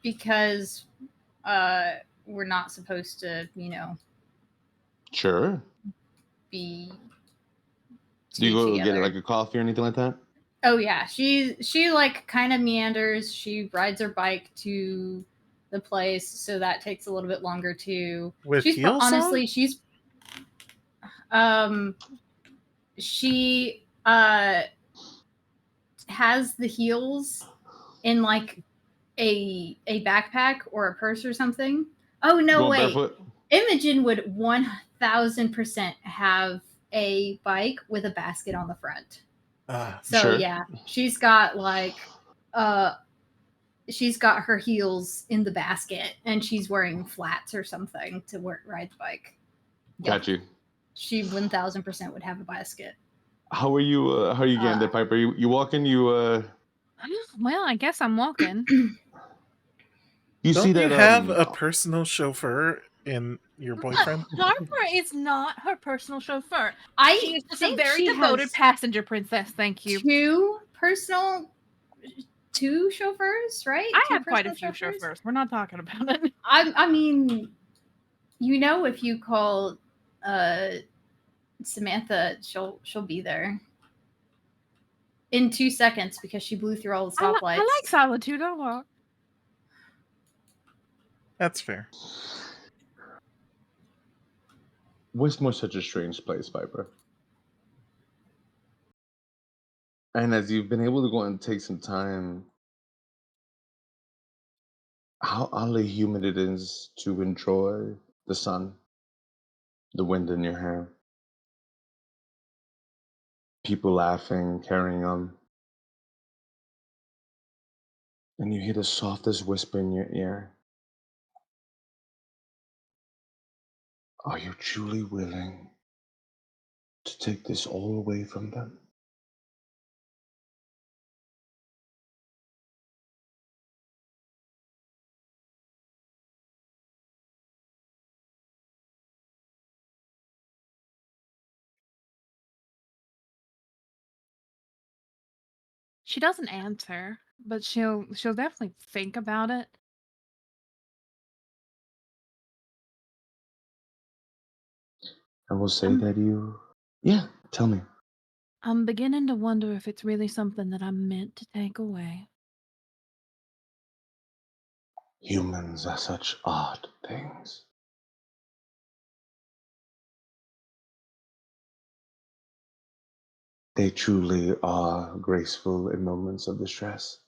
Because we're not supposed to, Sure. be Do you go together. get like a coffee or anything like that? Oh yeah, she like kind of meanders. She rides her bike to the place, so that takes a little bit longer too. With She's heels honestly on? she's she has the heels in like a backpack or a purse or something. Oh no, Going wait. barefoot? Imogen would 1000% have a bike with a basket on the front. So Sure. yeah, she's got like she's got her heels in the basket and she's wearing flats or something to ride the bike. Got you. She 1000% would have a basket. How are you? How are you getting there, Piper? You walking? Well, I guess I'm walking. You Don't see you that? have a personal chauffeur in your boyfriend? Harper is not her personal chauffeur. I She is just a think very she devoted has passenger princess. Thank you. two chauffeurs, right? I Two have quite a personal few chauffeurs. We're not talking about it. I mean, if you call Samantha, she'll be there in 2 seconds because she blew through all the stoplights. I like solitude. I walk. That's fair. Westmore's such a strange place, Piper. And as you've been able to go and take some time, how oddly humid it is to enjoy the sun, the wind in your hair, people laughing, carrying on. And you hear the softest whisper in your ear. Are you truly willing to take this all away from them? She doesn't answer, but she'll definitely think about it. I will say Um, that you. Yeah, tell me. I'm beginning to wonder if it's really something that I'm meant to take away. Humans are such odd things. They truly are graceful in moments of distress.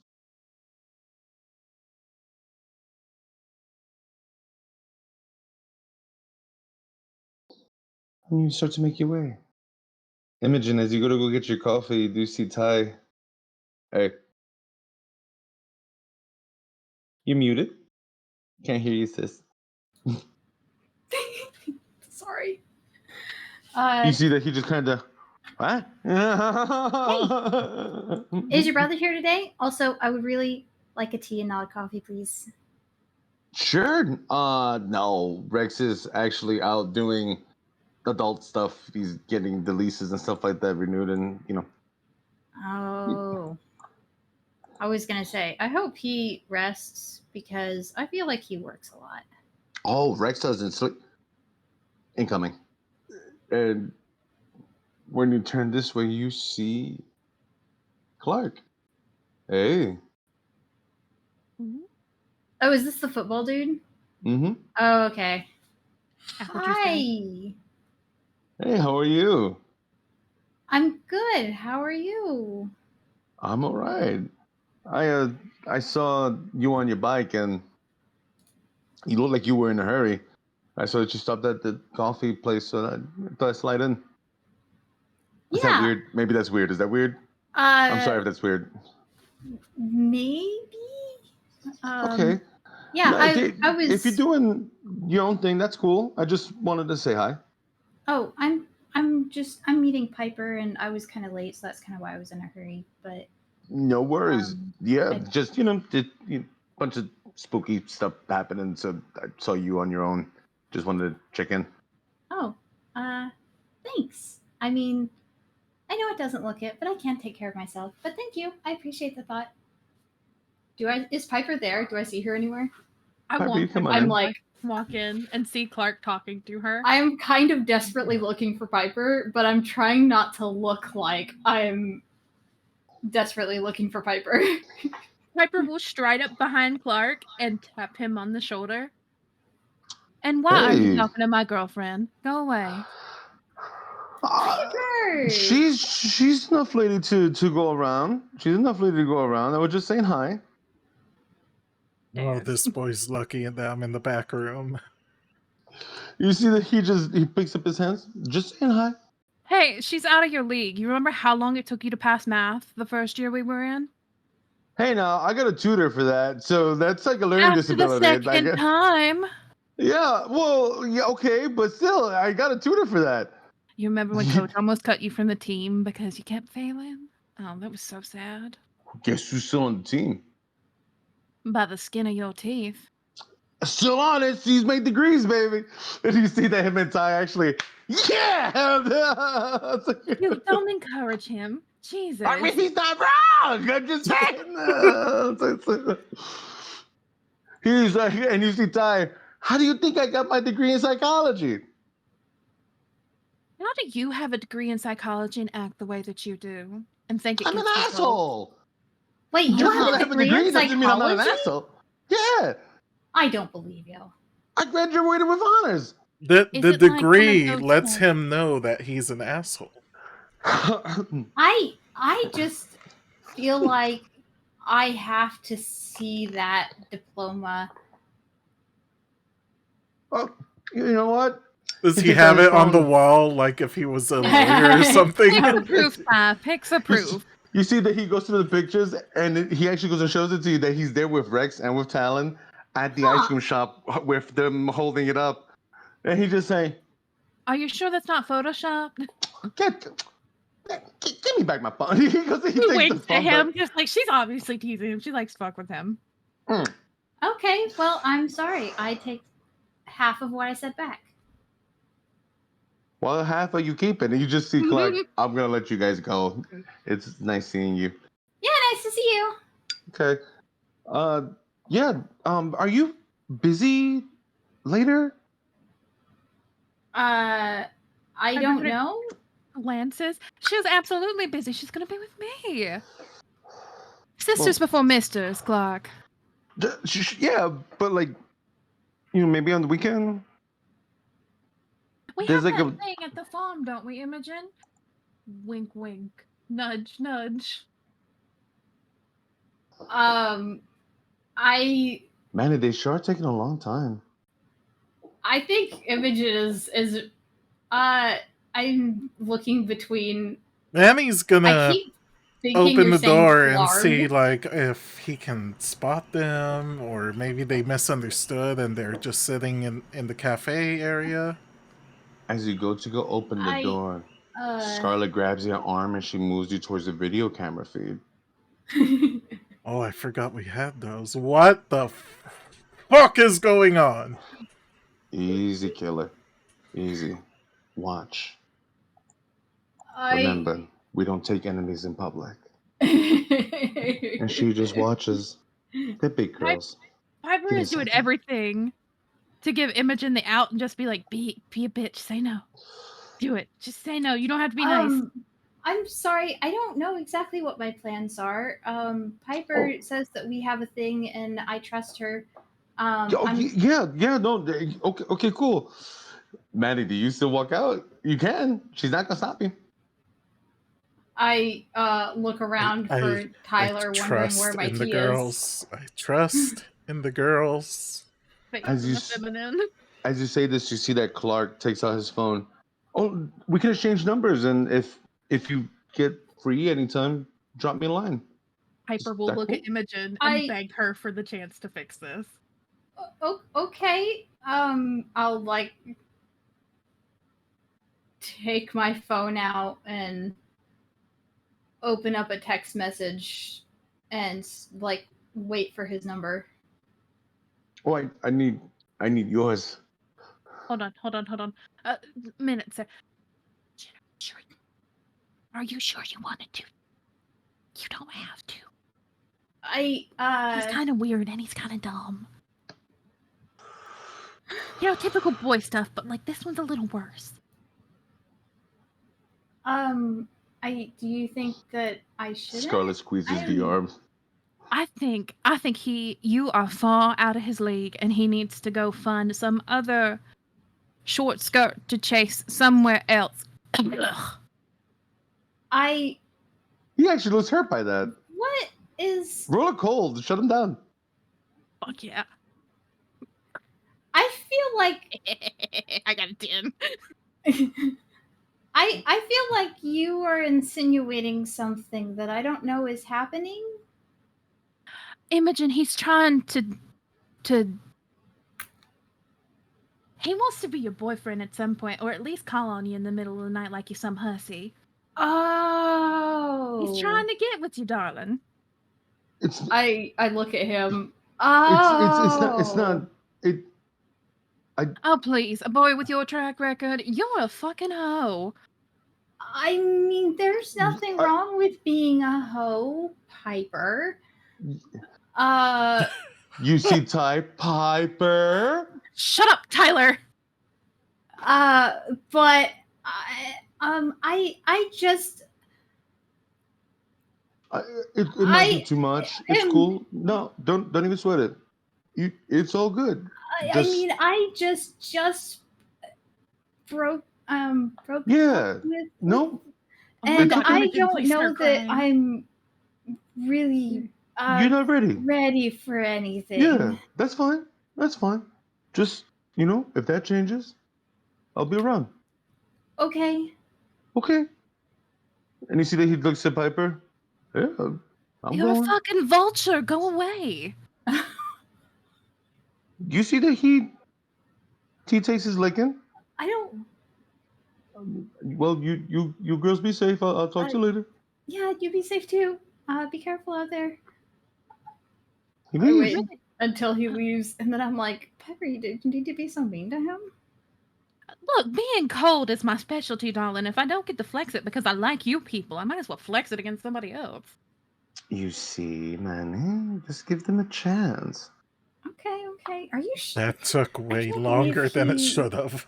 And you start to make your way. Imogen, as you go to go get your coffee, you do see Ty. Hey, you muted. Can't hear you, sis. Sorry. You see that he just kind of. What? Is your brother here today? Also, I would really like a tea and not a coffee, please. Sure. No. Rex is actually out doing adult stuff. He's getting the leases and stuff like that renewed, and Oh. I was gonna say, I hope he rests because I feel like he works a lot. Oh, Rex doesn't sleep. Incoming. And when you turn this way, you see Clark. Hey. Mhm. Oh, is this the football dude? Mm-hmm. Oh, okay. I thought you said. Hi. Hey, how are you? I'm good. How are you? I'm all right. I saw you on your bike, and you looked like you were in a hurry. I saw that you stopped at the coffee place, so I thought I'd slide in. Is that Yeah. weird? Maybe that's weird. Is that weird? I'm sorry if that's weird. Maybe. Okay. Yeah, No, I was. if you're doing your own thing, that's cool. I just wanted to say hi. Oh, I'm meeting Piper, and I was kind of late, so that's kind of why I was in a hurry. But No worries. Yeah, I, just bunch of spooky stuff happening. So I saw you on your own. Just wanted to check in. oh, thanks. I mean, I know it doesn't look it, but I can take care of myself. But thank you. I appreciate the thought. Is Piper there? Do I see her anywhere? I Piper, want you come to on I'm in. like, walk in and see Clark talking to her. I'm kind of desperately looking for Piper, but I'm trying not to look like I'm desperately looking for Piper. Piper will stride up behind Clark and tap him on the shoulder. And why are you Hey. talking to my girlfriend? Go away. Piper! She's enough lady to go around. She's enough lady to go around. I was just saying hi. Oh, Dude. this boy's lucky that I'm in the back room. You see that he picks up his hands, just saying hi. Hey, she's out of your league. You remember how long it took you to pass math the first year we were in? Hey, now I got a tutor for that, so that's like a learning After the disability. second time. Yeah, well, yeah, okay, but still, I got a tutor for that. You remember when Coach almost cut you from the team because you kept failing? Oh, that was so sad. Guess who's still on the team? By the skin of your teeth. Still on it. He's made degrees, baby. And you see that him and Ty actually, yeah. You don't encourage him. Jesus. I mean, he's not wrong. I'm just saying. He's like, and you see Ty, how do you think I got my degree in psychology? How do you have a degree in psychology and act the way that you do? And think it I'm an gets results? asshole. Wait, you Just because I have a have a degree in degree doesn't mean I'm not an psychology? asshole. Yeah, I don't believe you. I graduated with honors. The Is the it like one of degree those lets like- him know that he's an asshole. I just feel like I have to see that diploma. Well, you know what? Does He he gets on have his it on the phone. wall like if he was a lawyer or something? Pick a proof, Ty. Pick a You proof. see, you see that he goes through the pictures and he actually goes and shows it to you that he's there with Rex and with Talon at the ice Huh. cream shop with them holding it up. And he just say, Are you sure that's not photoshopped? give me back my phone. He goes, he He takes the winks at phone back. him, just like she's obviously teasing him. She likes to fuck with him. Okay, well, I'm sorry. I take half of what I said back. Well, half of you keep it. And you just see Clark, I'm going to let you guys go. It's nice seeing you. Yeah, nice to see you. Okay. Yeah. Are you busy later? I don't know. Lances. She was absolutely busy. She's gonna be with me. Sisters Well, before misters, Clark. Yeah, but like, maybe on the weekend. We There's have like that a. thing at the farm, don't we, Imogen? Wink, wink. Nudge, nudge. I Manny, they sure are taking a long time. think Imogen is I'm looking between. Manny's I gonna keep thinking open you're the saying door and Clark. see like if he can spot them, or maybe they misunderstood and they're just sitting in the cafe area. As you go to open the door, Scarlet grabs your arm and she moves you towards the video camera feed. Oh, I forgot we had those. What the fuck is going on? Easy, killer. Easy. Watch. Remember, we don't take enemies in public. And she just watches. They're big girls. Piper Give me a is doing second. everything to give Imogen the out and just be like, be a bitch, say no. Do it. Just say no. You don't have to be nice. I'm sorry, I don't know exactly what my plans are. Piper says that we have a thing, and I trust her. Yeah, no. Okay, cool. Manny, do you still walk out? You can. She's not gonna stop you. I look around for Tyler, wondering where my key is. I trust in the girls. As you say this, you see that Clark takes out his phone. Oh, we can exchange numbers, and if you get free anytime, drop me a line. Piper will look at Imogen and beg her for the chance to fix this. Okay. I'll like take my phone out and open up a text message and like wait for his number. Oh, I need yours. Hold on. Minute, sir. Are you sure you wanted to? You don't have to. He's kind of weird and he's kind of dumb. Typical boy stuff, but like this one's a little worse. Do you think that I should? Scarlet squeezes the arm. I think you are far out of his league, and he needs to go find some other short skirt to chase somewhere else. He actually looks hurt by that. What is? Roll a cold. Shut him down. Fuck yeah. I feel like I got a 10. I feel like you are insinuating something that I don't know is happening. Imogen, he's trying to he wants to be your boyfriend at some point, or at least call on you in the middle of the night like you're some hussy. Oh. He's trying to get with you, darling. I look at him. Oh. It's not. Oh, please. A boy with your track record. You're a fucking hoe. I mean, there's nothing wrong with being a hoe, Piper. You see Piper? Shut up, Tyler. But I just it might be too much. It's cool. No, don't even sweat it. It's all good. I mean, I just broke yeah. with no. And I don't know that I'm really you're not ready for anything. Yeah, that's fine. That's fine. Just, if that changes, I'll be around. Okay. And you see that he looks at Piper? Yeah, You're a fucking vulture. Go away. You see that he takes his licking? I don't. Well, you girls be safe. I'll talk to you later. Yeah, you be safe too. Be careful out there. He leaves. I wait until he leaves, and then I'm like, Piper, you need to be so mean to him. Look, being cold is my specialty, darling. If I don't get to flex it because I like you people, I might as well flex it against somebody else. You see, Manny, just give them a chance. Okay. Are you sure? That took way can't longer believe than it he- should have.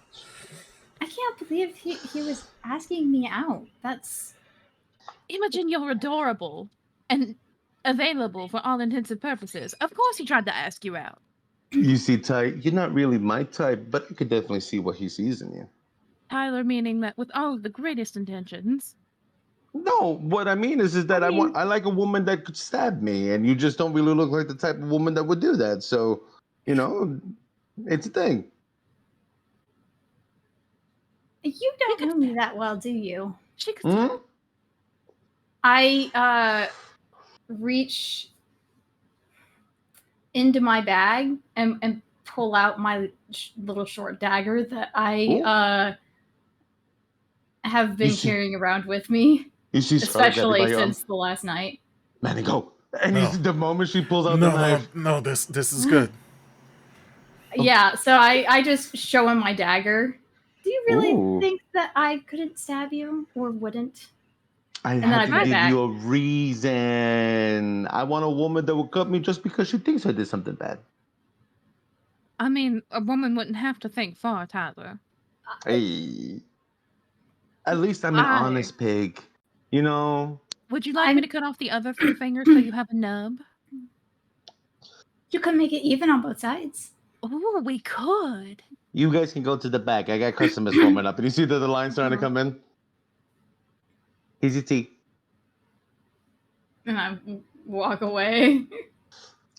I can't believe he was asking me out. That's Imogen, you're adorable and available for all intents and purposes. Of course he tried to ask you out. You see, Ty, you're not really my type, but I could definitely see what he sees in you. Tyler meaning that with all of the greatest intentions. No, what I mean is that I mean- I like a woman that could stab me, and you just don't really look like the type of woman that would do that. So, you know, it's a thing. you don't know me that well, do you? She could Hmm? I reach into my bag and pull out my little short dagger that I have been You see- carrying around with me, You see Scarlet grab you by especially your arm. since the last night. Manny, go. And No. you see the moment she pulls out the knife. No, this is good. Yeah, so I just show him my dagger. Do you really Ooh. think that I couldn't stab you or wouldn't? I then had I to put it give back. you a reason. I want a woman that will cut me just because she thinks I did something bad. I mean, a woman wouldn't have to think far, Tyler. Hey. At least I'm an Why? honest pig. You know? Would you like me to cut off the other 3 fingers so you have a nub? You can make it even on both sides. Oh, we could. You guys can go to the back. I got customers warming up. And you see that the line's starting to come in? Here's your tea. And I walk away.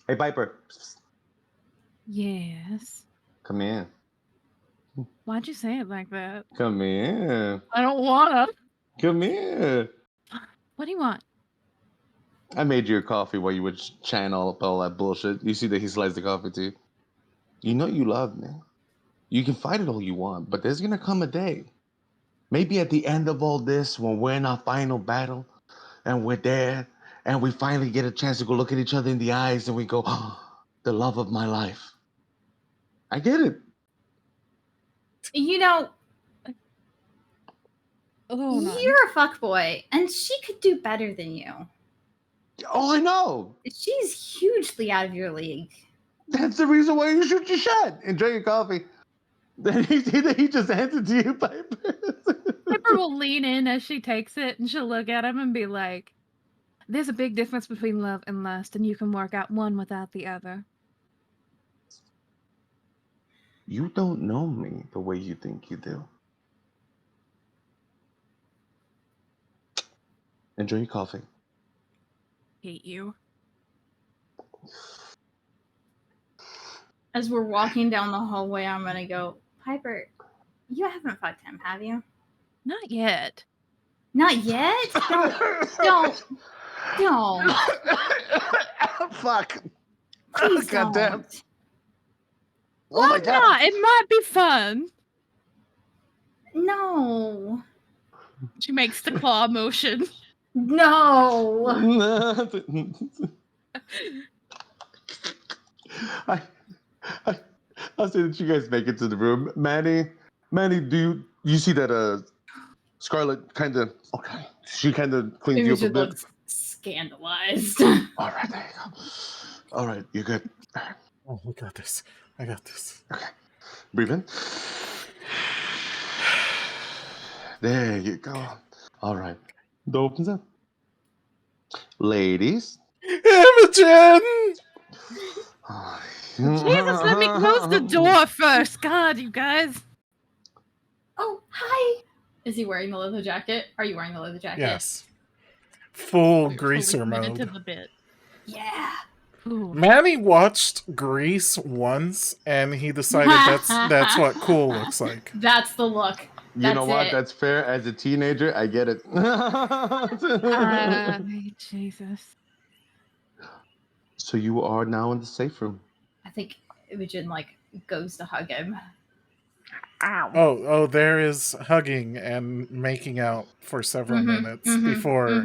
Hey, Piper. Yes. Come here. Why'd you say it like that? Come here. I don't wanna. Come here. What do you want? I made you a coffee while you were chatting all that bullshit. You see that he sliced the coffee to you. You know you love me. You can fight it all you want, but there's gonna come a day. Maybe at the end of all this, when we're in our final battle, and we're there, and we finally get a chance to go look at each other in the eyes, and we go, oh, the love of my life. I get it. You know, Hold on. you're a fuckboy, and she could do better than you. Oh, I know. She's hugely out of your league. That's the reason why you shoot your shot. Enjoy your coffee. Then he just hands it to you, Piper. Pepper will lean in as she takes it and she'll look at him and be like, there's a big difference between love and lust, and you can work out one without the other. You don't know me the way you think you do. Enjoy your coffee. Hate you. As we're walking down the hallway, I'm gonna go, Piper, you haven't fucked him, have you? Not yet. Not yet? Don't. Fuck. Please Goddamn. don't. Oh my Why God. not? It might be fun. No. She makes the claw motion. No. I'll say that you guys make it to the room. Manny, do you see that Scarlet kind of, okay, she kind of cleans you up a Imogen bit? looks scandalized. All right, there you go. All right, you're good. All right, Oh, I got this. okay. Breathe in. There you go. All right. Door opens up. Ladies. Imogen! Jesus, let me close the door first. God, you guys. Oh, hi. Is he wearing the leather jacket? Are you wearing the leather jacket? Yes. Full You're greaser fully committed to mode. the bit. Yeah. Ooh. Manny watched Grease once, and he decided that's what cool looks like. That's the look. You know That's what? it. That's fair. As a teenager, I get it. Jesus. So you are now in the safe room. I think Imogen goes to hug him. Oh, there is hugging and making out for several minutes before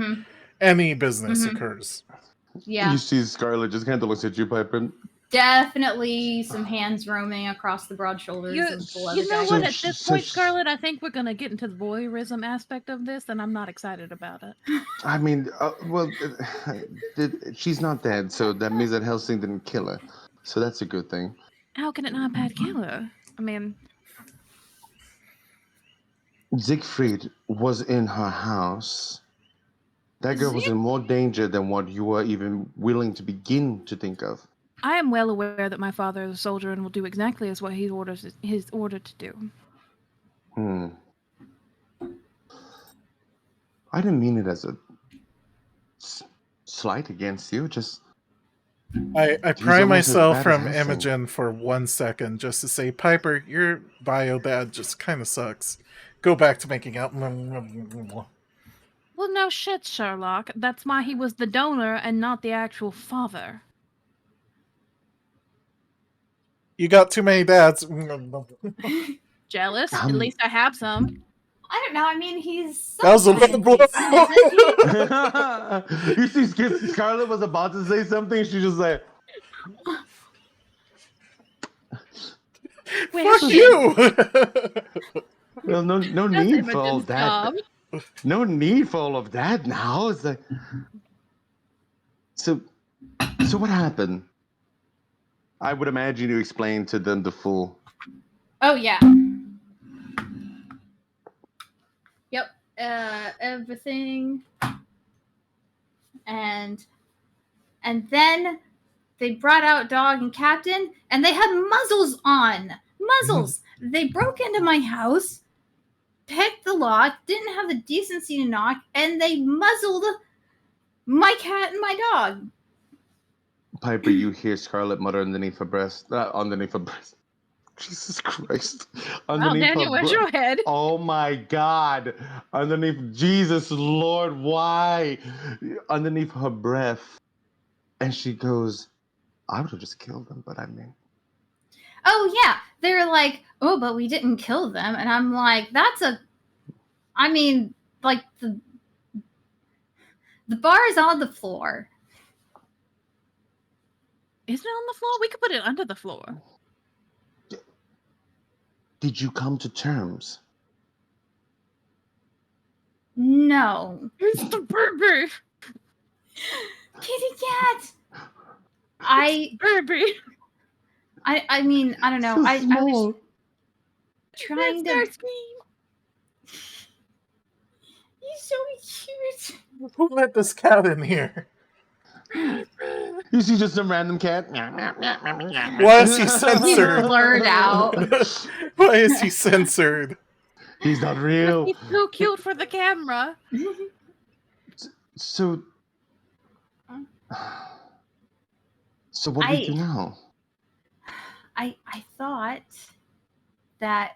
any business occurs. Yeah. You see Scarlet just kind of looks at you, Piper. Definitely some hands roaming across the broad shoulders of the leather You know guy. what? So At sh- this so point, sh- Scarlett, I think we're gonna get into the voyeurism aspect of this, and I'm not excited about it. I mean, she's not dead, so that means that Helsing didn't kill her. So that's a good thing. How can it not bad killer? I mean, Siegfried was in her house. That girl was in more danger than what you were even willing to begin to think of. I am well aware that my father is a soldier and will do exactly as what he orders his order to do. I didn't mean it as a slight against you. Just I he's pry almost as myself bad as from Helsing. Imogen for 1 second just to say, Piper, your bio dad just kind of sucks. Go back to making out. Well, no shit, Sherlock. That's why he was the donor and not the actual father. You got too many dads. Jealous? At least I have some. I don't know. I mean, he's. That was a sometimes blow. decent. You see, Scarlett was about to say something. She just like, Fuck you! well, no That's need for all Imogen's that. job. No need for all of that now. It's like, so what happened? I would imagine you explained to them the full. Oh yeah. Yep. Everything. And then they brought out Dog and Captain, and they had muzzles on. Muzzles. They broke into my house, picked the lock, didn't have the decency to knock, and they muzzled my cat and my dog. Piper, you hear Scarlett mutter underneath her breast. Underneath her breast. Jesus Christ. Underneath Daniel, her where's your head? Oh my God. Underneath Jesus, Lord, why? Underneath her breath. And she goes, I would have just killed them, but I mean. Oh yeah. They're like, oh, but we didn't kill them. And I'm like, I mean, like the bar is on the floor. Is it on the floor? We could put it under the floor. Did you come to terms? No. It's the baby. Kitty cat. I mean, I don't know. So I was small. trying That's to. our scream. He's so cute. Who let this cat in here? You see just some random cat. Why is he He's censored? blurred out. Why is he censored? He's not real. He's too cute for the camera. So what do we do now? I thought that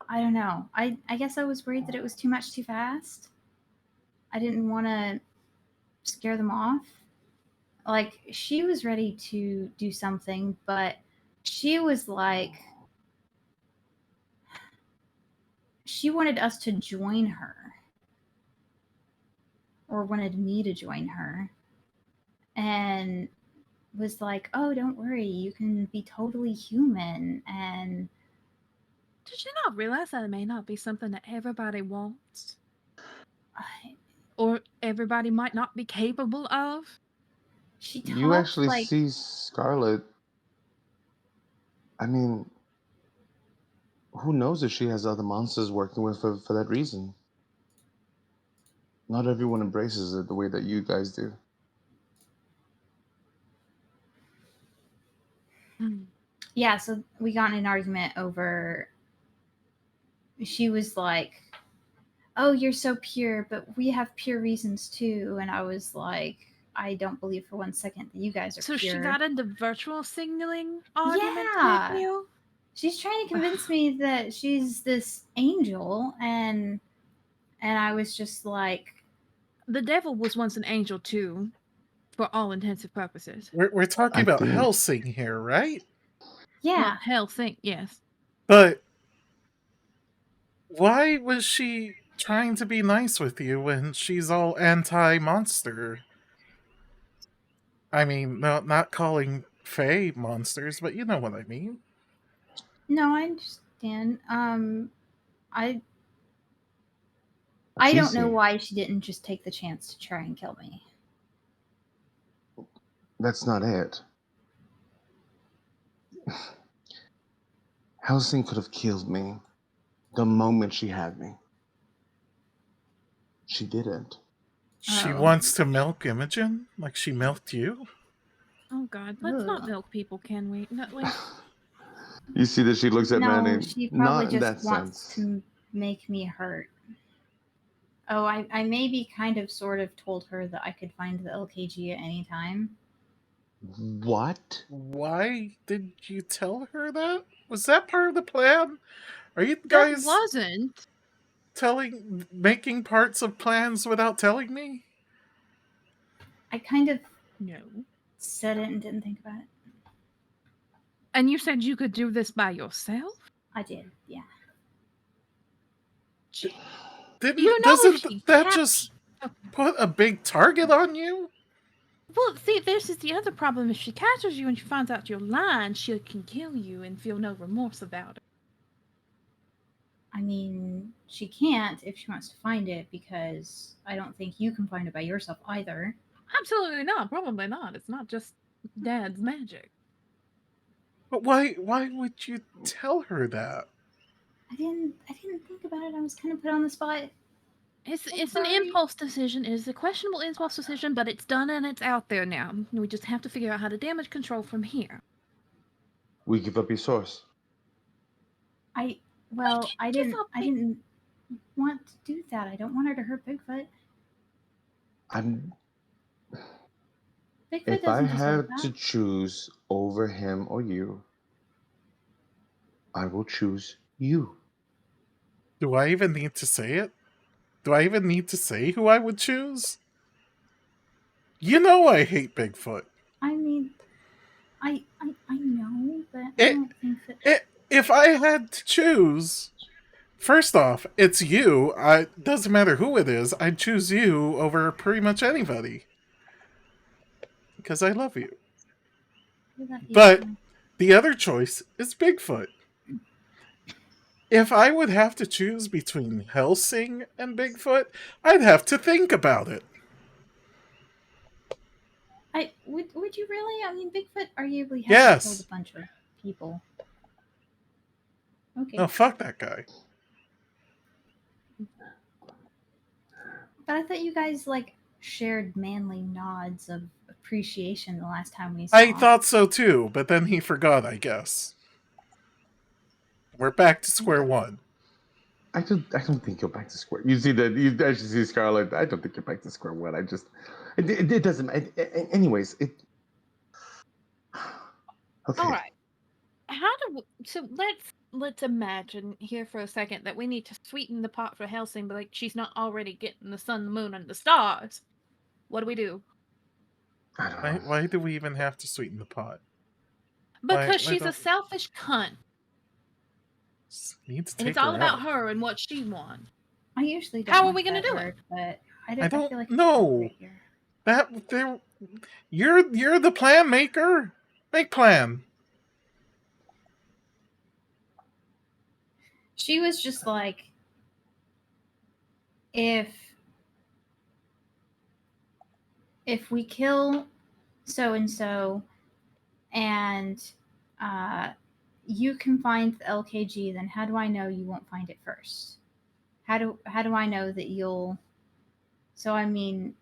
I don't know. I guess I was worried that it was too much too fast. I didn't want to scare them off. Like, she was ready to do something, but she was like, she wanted us to join her, or wanted me to join her, and was like, oh, don't worry, you can be totally human. And did she not realize that it may not be something that everybody wants? Or everybody might not be capable of? She talked You actually like, see Scarlett. I mean, who knows if she has other monsters working with her for that reason? Not everyone embraces it the way that you guys do. yeah, so we got in an argument over, she was like, oh, you're so pure, but we have pure reasons too. And I was like, I don't believe for 1 second that you guys are So pure. she got into virtual signaling arguments Yeah. with you? She's trying to convince me that she's this angel, and I was just like, The devil was once an angel too, for all intents and purposes. We're talking I about did. Helsing here, right? yeah. Well, hell, think yes. But why was she trying to be nice with you when she's all anti-monster? I mean, no, not calling Fae monsters, but you know what I mean. No, I understand. I What you don't know see, why she didn't just take the chance to try and kill me. that's not it. Helsing could have killed me the moment she had me. She didn't. She Oh. wants to milk Imogen like she milked you. Oh God, let's not Ugh. milk people, can we? No, like, You see that she looks at No, Manny. she probably Not in just that wants sense. to make me hurt. Oh, I maybe kind of sort of told her that I could find the LKG at any time. What? Why did you tell her that? Was that part of the plan? Are you that guys wasn't. making parts of plans without telling me? I kind of No. said it and didn't think about it. And you said you could do this by yourself? I did, yeah. Gee. Doesn't if she that kept- just put a big target on you? Well, see, this is the other problem. If she catches you and she finds out you're lying, she can kill you and feel no remorse about it. I mean, she can't if she wants to find it because I don't think you can find it by yourself either. Absolutely not. Probably not. It's not just Dad's magic. But why would you tell her that? I didn't think about it. I was kind of put on the spot. It's I'm an sorry. impulse decision. It is a questionable impulse decision, but it's done and it's out there now. We just have to figure out how to damage control from here. We give up your source. I didn't give up didn't want to do that. I don't want her to hurt Bigfoot. I'm. Bigfoot If I doesn't deserve have to that. choose over him or you, I will choose you. Do I even need to say it? Do I even need to say who I would choose? You know I hate Bigfoot. I mean, I know, but I don't think that. If I had to choose, first off, it's you. Doesn't matter who it is. I'd choose you over pretty much anybody because I love you. But the other choice is Bigfoot. If I would have to choose between Helsing and Bigfoot, I'd have to think about it. Would you really? I mean, Bigfoot arguably has Yes. killed a bunch of people. Okay. No, fuck that guy. But I thought you guys like shared manly nods of appreciation the last time we saw. I thought so too, but then he forgot, I guess. We're back to square one. I don't think you're back to square. You see that you actually see Scarlet. I don't think you're back to square one. It doesn't. Anyways, it. Okay. All right. So let's imagine here for a second that we need to sweeten the pot for Helsing, but like she's not already getting the sun, the moon, and the stars. What do we do? I don't know. Why do we even have to sweeten the pot? Because why she's a don't- selfish cunt. Need to And take it's all her about out. her and what she wants. I usually don't. How are want we gonna that do word, but I don't feel like know. Right here. You're the plan maker. Make plan. She was just like, if we kill so and so, and you can find the LKG, then how do I know you won't find it first? How do I know that you'll? So I mean,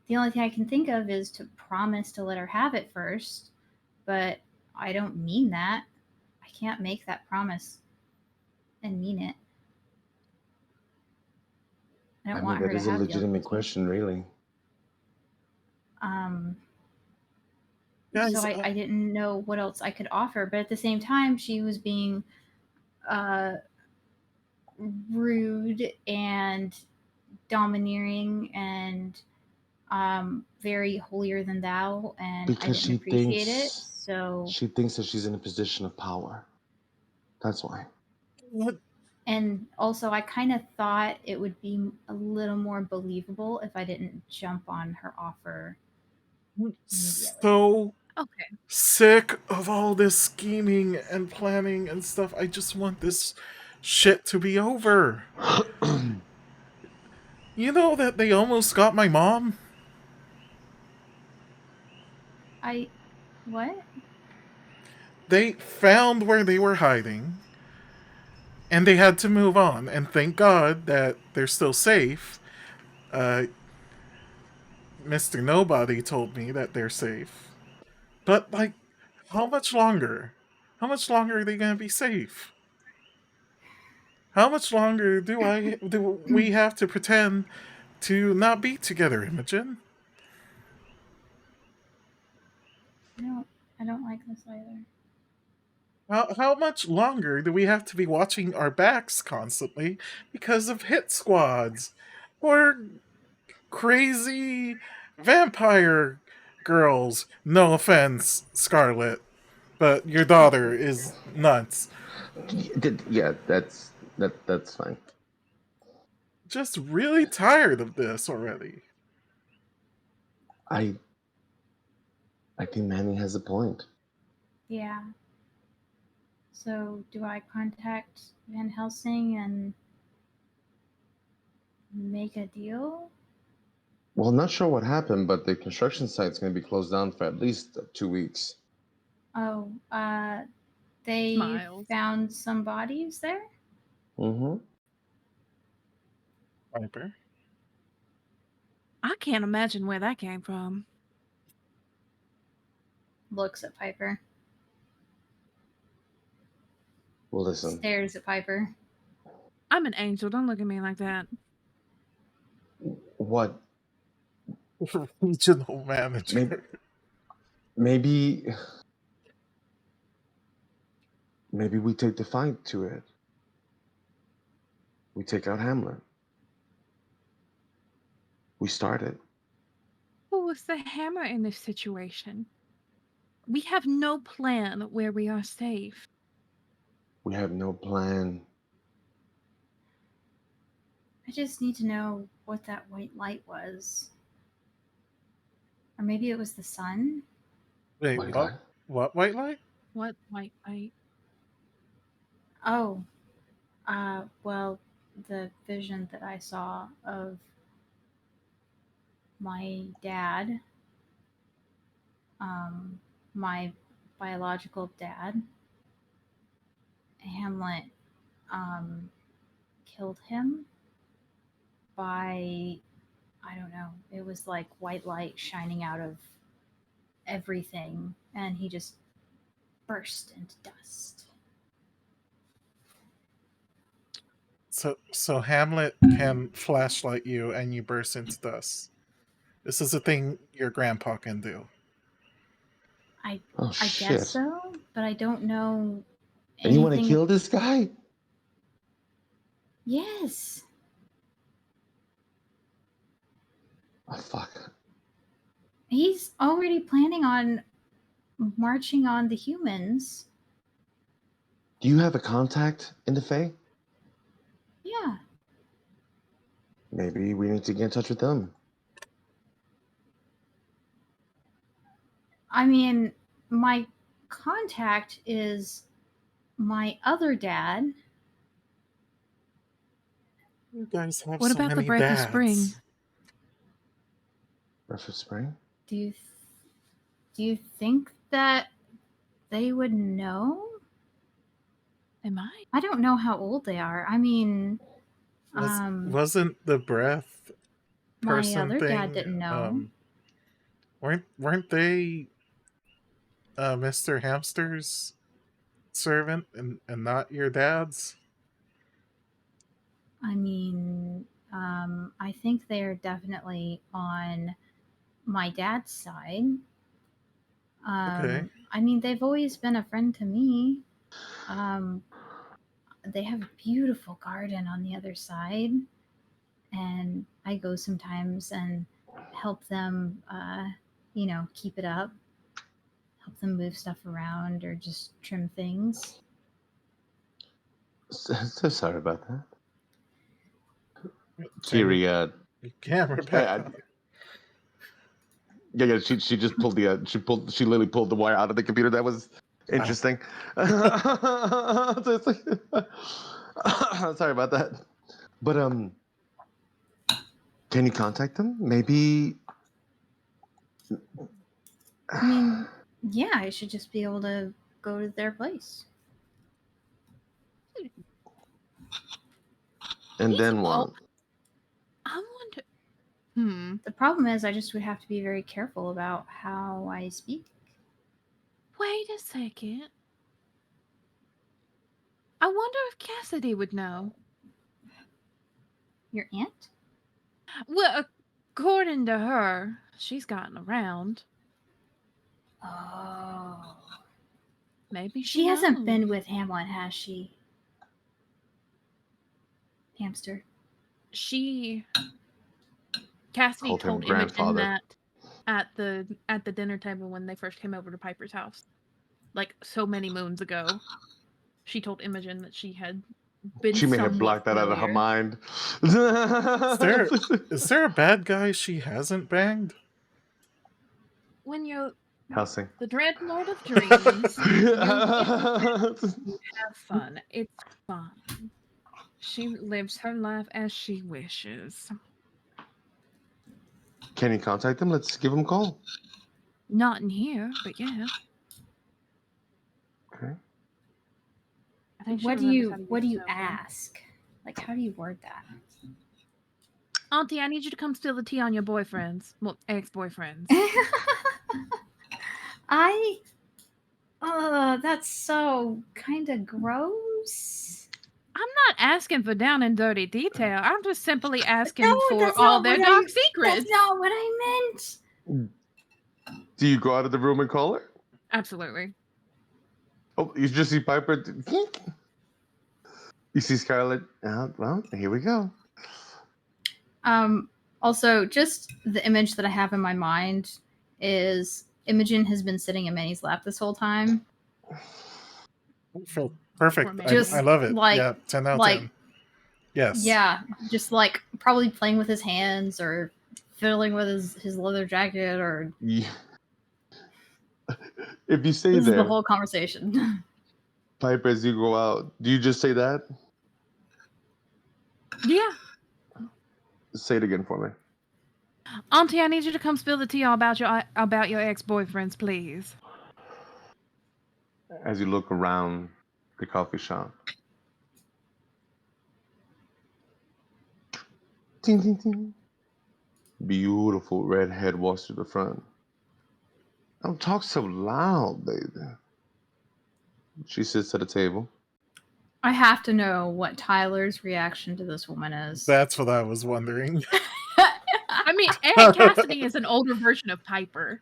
the only thing I can think of is to promise to let her have it first, but I don't mean that. I can't make that promise and mean it. I don't want her that to is a have the legitimate LKG. question, really. Guys, So I didn't know what else I could offer, but at the same time, she was being rude and domineering and very holier than thou, and Because I she didn't appreciate thinks it. So she thinks that she's in a position of power. That's why. what? and also I kind of thought it would be a little more believable if I didn't jump on her offer so Okay. sick of all this scheming and planning and stuff. I just want this shit to be over. You know that they almost got my mom? What? They found where they were hiding, and they had to move on. And thank God that they're still safe. Uh, Mr. Nobody told me that they're safe. But, like, how much longer? How much longer are they going to be safe? How much longer do we have to pretend to not be together, Imogen? I don't like this either. How much longer do we have to be watching our backs constantly because of hit squads or crazy vampire girls? No offense, Scarlet, but your daughter is nuts. Yeah, that's fine. Just really tired of this already. I think Manny has a point. Yeah. So, do I contact Van Helsing and make a deal? Well, I'm not sure what happened, but the construction site's going to be closed down for at least 2 weeks. Oh, they Smiles. found some bodies there? Mm-hmm. Viper. I can't imagine where that came from. Looks at Piper. Well, listen. Stares at Piper. I'm an angel. Don't look at me like that. What? Regional manager. Maybe we take the fight to it. We take out Hamlet. We start it. Who was the hammer in this situation? We have no plan where we are safe. We have no plan. I just need to know what that white light was. Or maybe it was the sun? Wait, White what? light? What white light? What white light? Oh, well, the vision that I saw of my dad, my biological dad, Hamlet, killed him by, I don't know, it was like white light shining out of everything, and he just burst into dust. So Hamlet can flashlight you and you burst into dust. This is a thing your grandpa can do. Oh, I shit. guess so, but I don't know And you want to anything. kill this guy? Yes. Oh, fuck. He's already planning on marching on the humans. Do you have a contact in the Fae? Yeah. Maybe we need to get in touch with them. I mean, my contact is my other dad. You guys have What so about the many breath of dads. spring? Breath of Spring? Do you think that they would know? Am I? I don't know how old they are. I mean, Wasn't the breath my person other thing? dad didn't know. Weren't they Mr. Hamster's servant and not your dad's? I mean, I think they're definitely on my dad's side. Okay. I mean, they've always been a friend to me. They have a beautiful garden on the other side, and I go sometimes and help them, keep it up, help them move stuff around or just trim things. So sorry about that. Turn Kiri, your camera back on. Yeah. She just pulled the she literally pulled the wire out of the computer. That was interesting. So it's like, sorry about that. But can you contact them? Maybe. I mean, yeah, I should just be able to go to their place. And then Feasible. what? I wonder. The problem is, I just would have to be very careful about how I speak. Wait a second. I wonder if Cassidy would know. Your aunt? Well, according to her, she's gotten around. Oh. Maybe She hasn't knows. been with Hamlin, has she? Hamster. Cassidy Called him told Imogen grandfather. that at the dinner table when they first came over to Piper's house, like so many moons ago. She told Imogen that she had been She may have somewhat blocked that out of her familiar. mind. Is there a bad guy she hasn't banged? When you're Helsing. the Dreadlord of Dreams, you have fun. It's fun. She lives her life as she wishes. Can you contact them? Let's give them a call. Not in here, but yeah. Okay. I think she What do remembers you how to What do use you the cell phone. ask? Like, how do you word that? Auntie, I need you to come spill the tea on your boyfriends. Well, ex-boyfriends. That's so kind of gross. I'm not asking for down and dirty detail. I'm just simply asking No, for that's all not their what dark I- secrets. That's not what I meant. Do you go out of the room and call her? Absolutely. Oh, you just see Piper. You see Scarlet. Well, here we go. Also, just the image that I have in my mind is Imogen has been sitting in Manny's lap this whole time. Perfect. Just I love it. like- yeah, 10 out of like- 10. Yes. Yeah, just like probably playing with his hands or fiddling with his leather jacket, or Yeah. If you say this is the there, whole conversation. Piper, as you go out, do you just say that? Yeah. Say it again for me. Auntie, I need you to come spill the tea about your ex-boyfriends, please. As you look around the coffee shop. Ting, ting, ting. Beautiful redhead walks to the front. Don't talk so loud, baby. She sits at a table. I have to know what Tyler's reaction to this woman is. That's what I was wondering. I mean, Aunt Cassidy is an older version of Piper.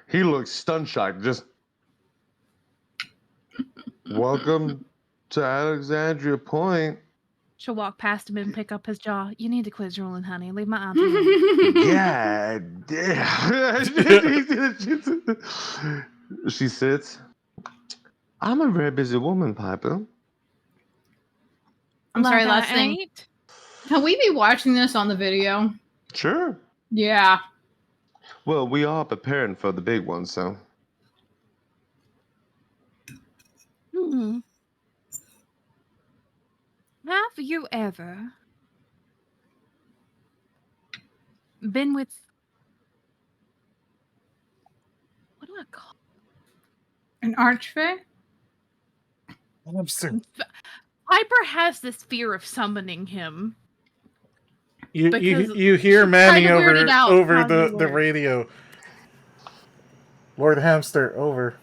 He looks stun-shocked, just... Welcome to Alexandria Point. She'll walk past him and pick up his jaw. You need to quit drooling, honey. Leave my auntie alone. God damn. She sits. I'm a very busy woman, Piper. I'm sorry, Like I last thing. ain't. Can we be watching this on the video? Sure. Yeah. Well, we are preparing for the big one, so. Have you ever been with... What do I call An archfey? Piper has this fear of summoning him. You Because hear she's Manny kinda weirded out over how they the work. radio. Lord Hamster, over.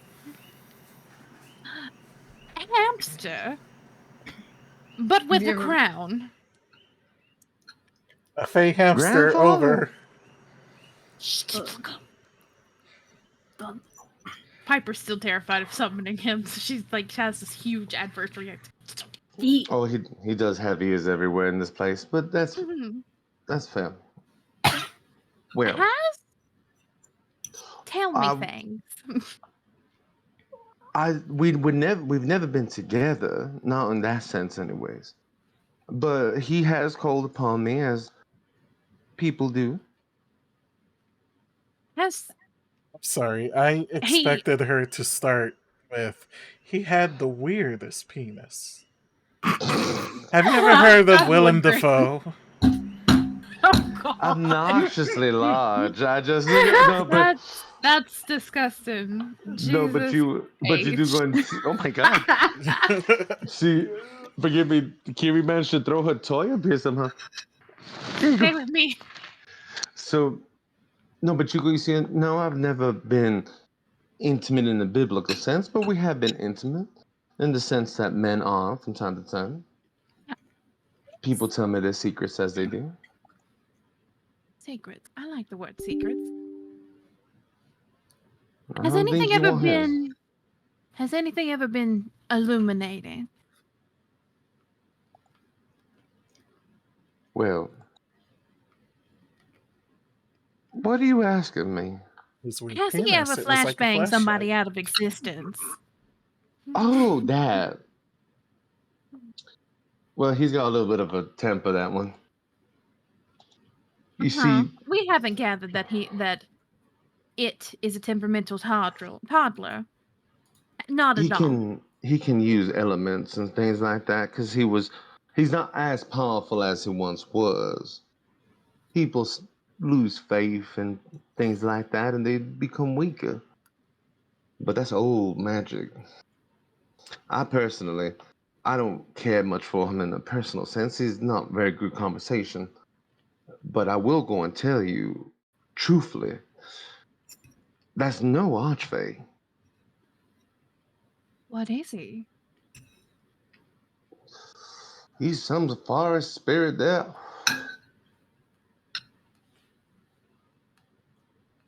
Hamster, but with Have a you ever- crown. A Fey Hamster, Grandfather. over. Shh, Piper's still terrified of summoning him, so she's like, she has this huge adverse reaction. Oh, he does have ears everywhere in this place, but that's fair. Well, Tell me things. we've never been together, not in that sense, anyways. But he has called upon me, as people do. Has Sorry, I expected her to start with, he had the weirdest penis. Have you ever heard of God, Willem wondering. Dafoe? Oh God. Obnoxiously large. I just no, but That's disgusting. no, but Jesus you do H. go and see. Oh my God! See, forgive me. Kiri man should throw her toy up here somehow. Stay with me. So no, but you see, no, I've never been intimate in the biblical sense, but we have been intimate in the sense that men are from time to time. People tell me their secrets as they do. Secrets. I like the word secrets. I Has don't anything think you ever want his. been has anything ever been illuminated? Well, what are you asking me? His weird Has he ever penis. It was like a flashbanged somebody flashlight. out of existence? Oh, that. Well, he's got a little bit of a temper, that one. You see, We haven't gathered that it is a temperamental toddler. Not he at all. can use elements and things like that because he's not as powerful as he once was. People lose faith and things like that, and they become weaker. But that's old magic. I personally, I don't care much for him in a personal sense. He's not very good conversation. But I will go and tell you, truthfully, that's no archfey. What is he? He's some forest spirit there.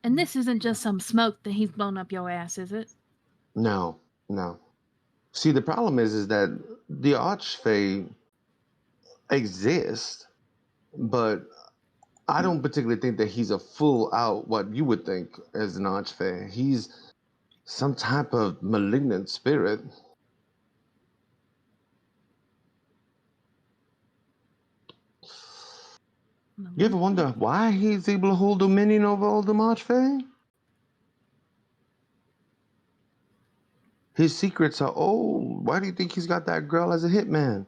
And this isn't just some smoke that he's blown up your ass, is it? No, no. See, the problem is that the archfey exists, but I don't particularly think that he's a full out what you would think as an archfey. He's some type of malignant spirit. You ever wonder why he's able to hold dominion over all the archfey? His secrets are old. Why do you think he's got that girl as a hitman?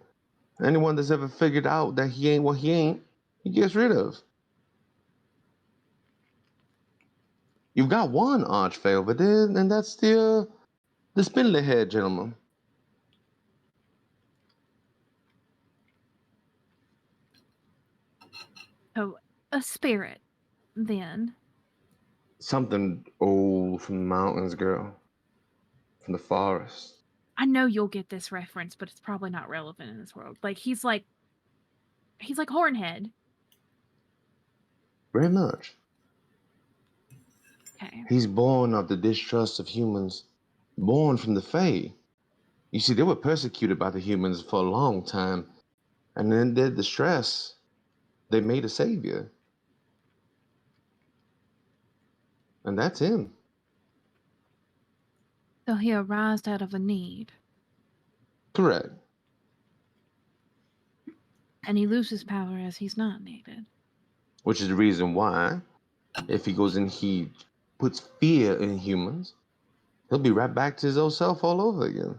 Anyone that's ever figured out that he ain't what he ain't, he gets rid of. You've got one archfey over there, and that's the spindly head gentleman. Oh, a spirit, then. Something old from the mountains, girl. From the forest. I know you'll get this reference, but it's probably not relevant in this world. He's like Hornhead. Very much. Okay. He's born of the distrust of humans, born from the Fae. You see, they were persecuted by the humans for a long time, and in their distress, they made a savior. And that's him. So he arose out of a need. Correct. And he loses power as he's not needed. Which is the reason why, if he goes and he puts fear in humans, he'll be right back to his old self all over again.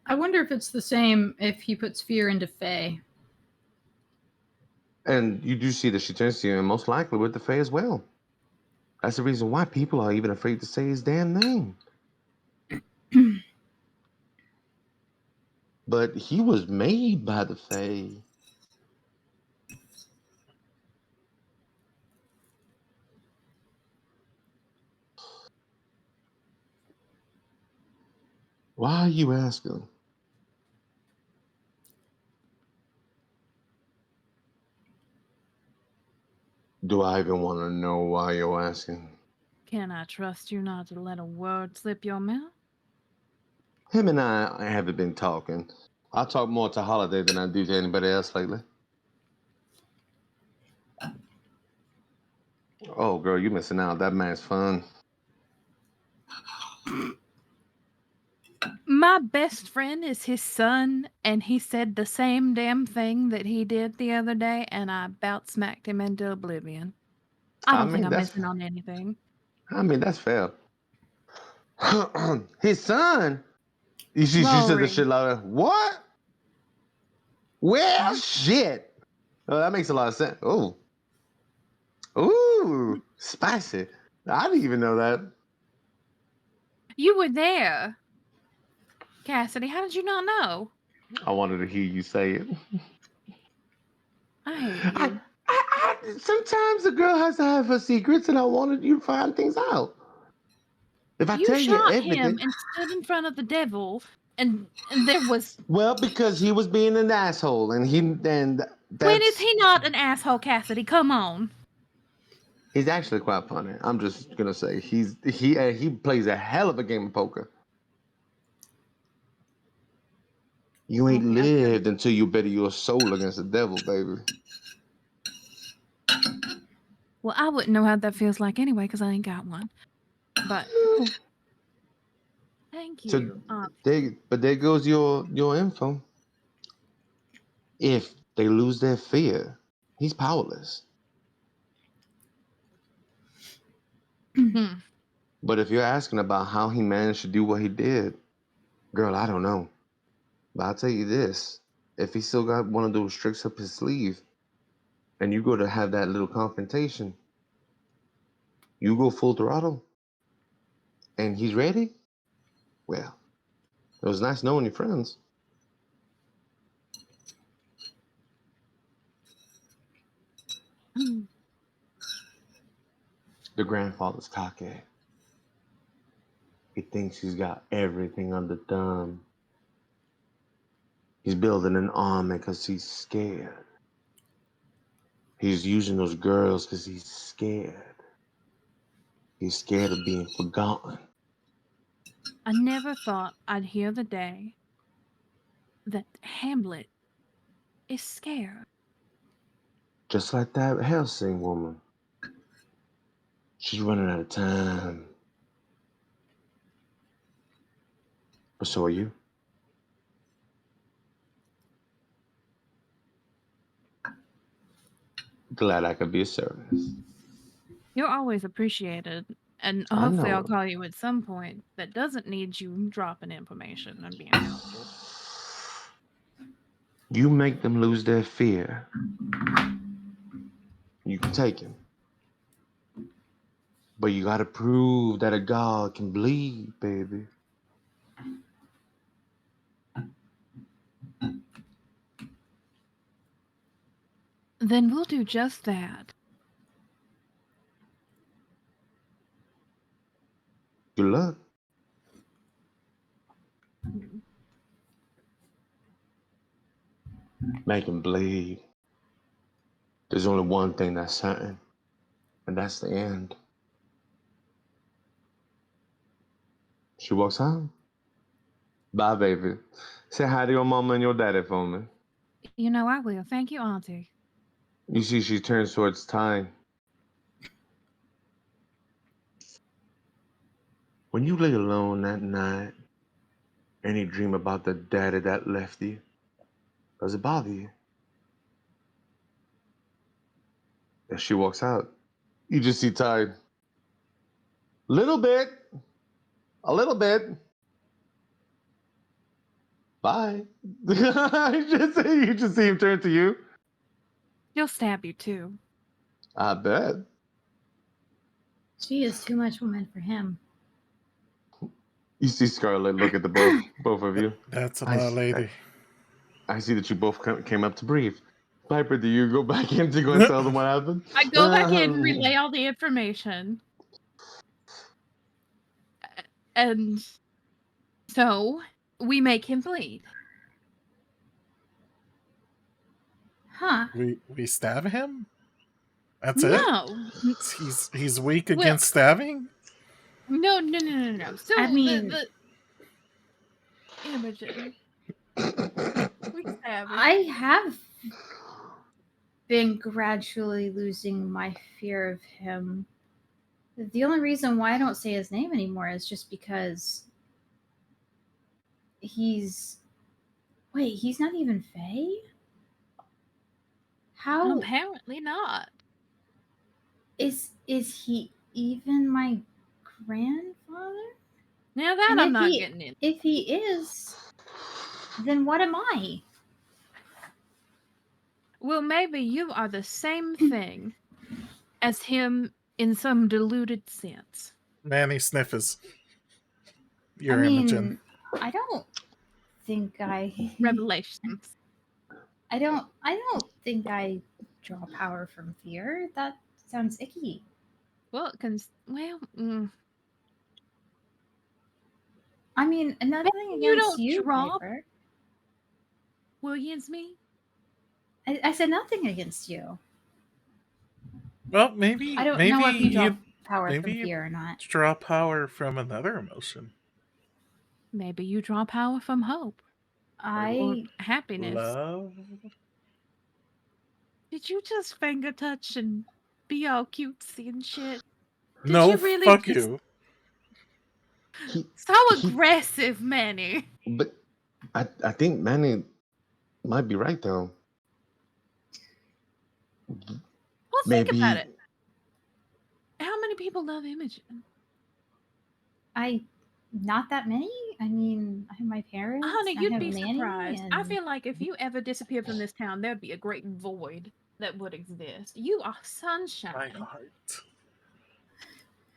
I wonder if it's the same if he puts fear into Faye. And you do see that she turns to you, and most likely with the Fae as well. That's the reason why people are even afraid to say his damn name. But he was made by the Fae. Why are you asking? Do I even want to know why you're asking? Can I trust you not to let a word slip your mouth? Him and I haven't been talking. I talk more to Holiday than I do to anybody else lately. Oh, girl, you missing out. That man's fun. My best friend is his son, and he said the same damn thing that he did the other day, and I about smacked him into oblivion. I don't think I'm missing on anything. I mean, that's fair. His son. She said the shit Rory. louder. What? Well, shit. Oh, that makes a lot of sense. Oh. Ooh, spicy. I didn't even know that. You were there. Cassidy, how did you not know? I wanted to hear you say it. I hate you. Sometimes a girl has to have her secrets, and I wanted you to find things out. If I You tell you shot everything, him and stood in front of the devil, and there was. well, because he was being an asshole, and that's. When is he not an asshole, Cassidy? Come on. He's actually quite funny. I'm just gonna say he plays a hell of a game of poker. You ain't lived until you bet your soul against the devil, baby. Well, I wouldn't know how that feels like anyway, because I ain't got one. But thank you. But there goes your info. If they lose their fear, he's powerless. But if you're asking about how he managed to do what he did, girl, I don't know. But I'll tell you this. If he still got one of those tricks up his sleeve, and you go to have that little confrontation, you go full throttle, and he's ready, well, it was nice knowing your friends. The grandfather's cocky. He thinks he's got everything under thumb. He's building an army because he's scared. He's using those girls because he's scared. He's scared of being forgotten. I never thought I'd hear the day that Hamlet is scared. Just like that Helsing woman. She's running out of time. But so are you. Glad I could be of service. You're always appreciated, and I hopefully I'll know. call you at some point that doesn't need you dropping information and being helpful. You make them lose their fear. You can take him. But you gotta prove that a god can bleed, baby. Then we'll do just that. Good luck. Make him bleed. There's only one thing that's certain, and that's the end. She walks out. Bye, baby. Say hi to your mama and your daddy for me. You know I will. Thank you, Auntie. You see, she turns towards Ty. When you lay alone that night and you dream about the daddy that left you, does it bother you? As she walks out, you just see Ty. Little bit. A little bit. Bye. You just see him turn to you. He'll stab you too. I bet. She is too much woman for him. You see Scarlett look at the both of you. That's a lot, lady. I see that you both came up to breathe. Piper, do you go back in to go and tell them what happened? I go back in, relay all the information. And so we make him bleed. Huh. We stab him? That's No. it? He's weak against stabbing? No. So I mean, the Imogen. We stab him. I have been gradually losing my fear of him. The only reason why I don't say his name anymore is just because he's wait, he's not even Fae? How Apparently not. is he even my grandfather? Now that And I'm not getting in. if he is, then what am I? Well, maybe you are the same thing as him in some diluted sense. Manny sniffers. I You're Imogen. mean, I don't think I Revelations. I don't think I draw power from fear. That sounds icky. Well, I mean, nothing maybe you against don't you, draw Piper. Williams me. I said nothing against you. Well, maybe I don't know if you draw power maybe from you fear or not. draw power from another emotion. Maybe you draw power from hope or I happiness. Love. Did you just finger touch and be all cutesy and shit? Did No, you really fuck just... you. So aggressive, Manny. But I think Manny might be right though. Well, think about it. How many people love Imogen? not that many. I mean, I have my parents. Honey, I you'd have be Manny, surprised. I and feel like if you ever disappeared from this town, there'd be a great void that would exist. You are My sunshine. heart.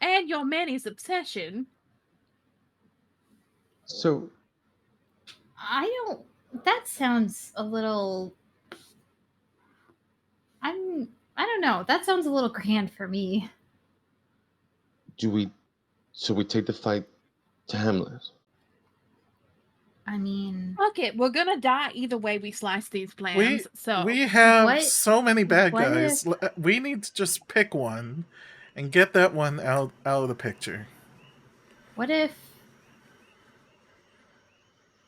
And your Manny's obsession. So I don't. That sounds a little. I don't know. That sounds a little grand for me. should we take the fight to Hamlet? I mean, Fuck it, we're gonna die either way we slice these plans. We have What- so many bad what guys. We need to just pick one and get that one out of the picture. what if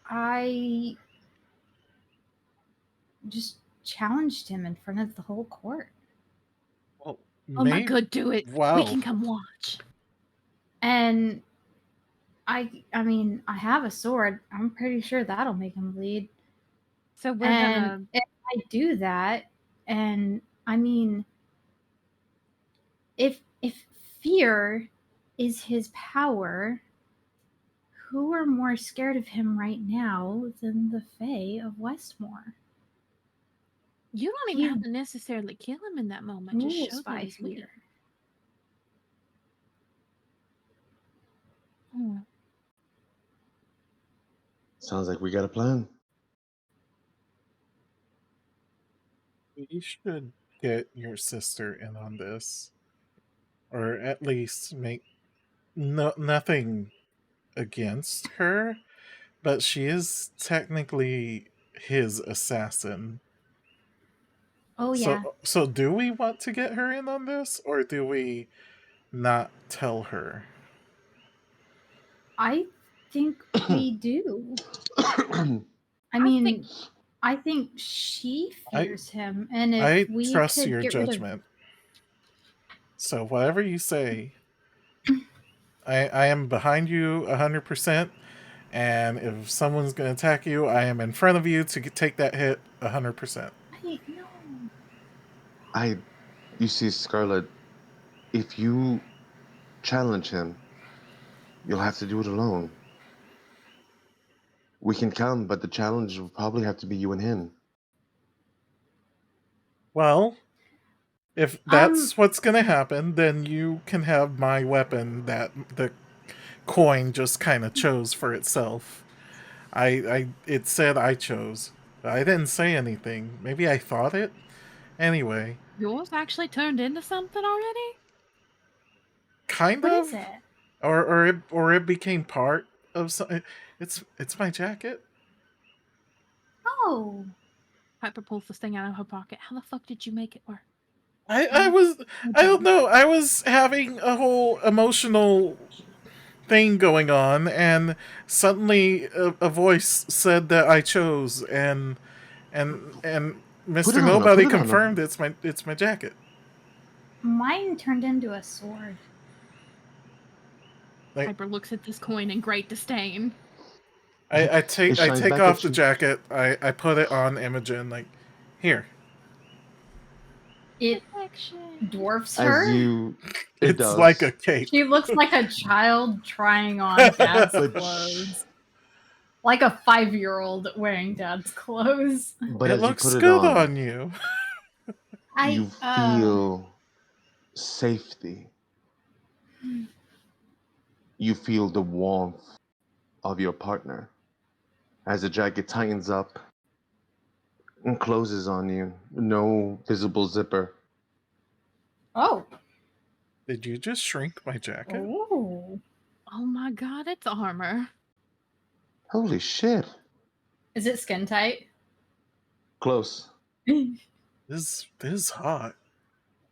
I just challenged him in front of the whole court? Well, Oh my god, do it. Wow. We can come watch. And I mean, I have a sword. I'm pretty sure that'll make him bleed. So we're And gonna... if I do that, and I mean, if fear is his power, who are more scared of him right now than the Fae of Westmore? You don't even have to necessarily kill him in that moment. Just show Rules that by he's weak. fear. Sounds like we got a plan. We should get your sister in on this, or at least make nothing against her, but she is technically his assassin. Oh yeah. So do we want to get her in on this, or do we not tell her? I think we do. I think she fears him, and if I we trust could your get rid of judgment. So whatever you say, I am behind you 100%. And if someone's going to attack you, I am in front of you to take that hit 100%. No. You see, Scarlet, if you challenge him, you'll have to do it alone. We can come, but the challenge will probably have to be you and him. Well, if that's what's going to happen, then you can have my weapon that the coin just kind of chose for itself. It said I chose. I didn't say anything. Maybe I thought it. Anyway. Yours actually turned into something already? Kind of. What is it? Or it became part of something. It's my jacket. Oh. Piper pulls this thing out of her pocket. How the fuck did you make it work? I don't know. I was having a whole emotional thing going on, and suddenly a voice said that I chose, and Mr. Nobody confirmed it's my jacket. Mine turned into a sword. Piper looks at this coin in great disdain. I take shines back off at the you. jacket. I put it on Imogen. Like, here. It Protection. dwarfs As her. it It's does. like a cape. She looks like a child trying on dad's But clothes. Like a 5-year-old wearing dad's clothes. But It as you looks put it good on you. you feel safety. You feel the warmth of your partner as the jacket tightens up and closes on you. No visible zipper. Oh. Did you just shrink my jacket? Ooh. Oh my god, it's armor. Holy shit. Is it skin tight? Close. This is hot.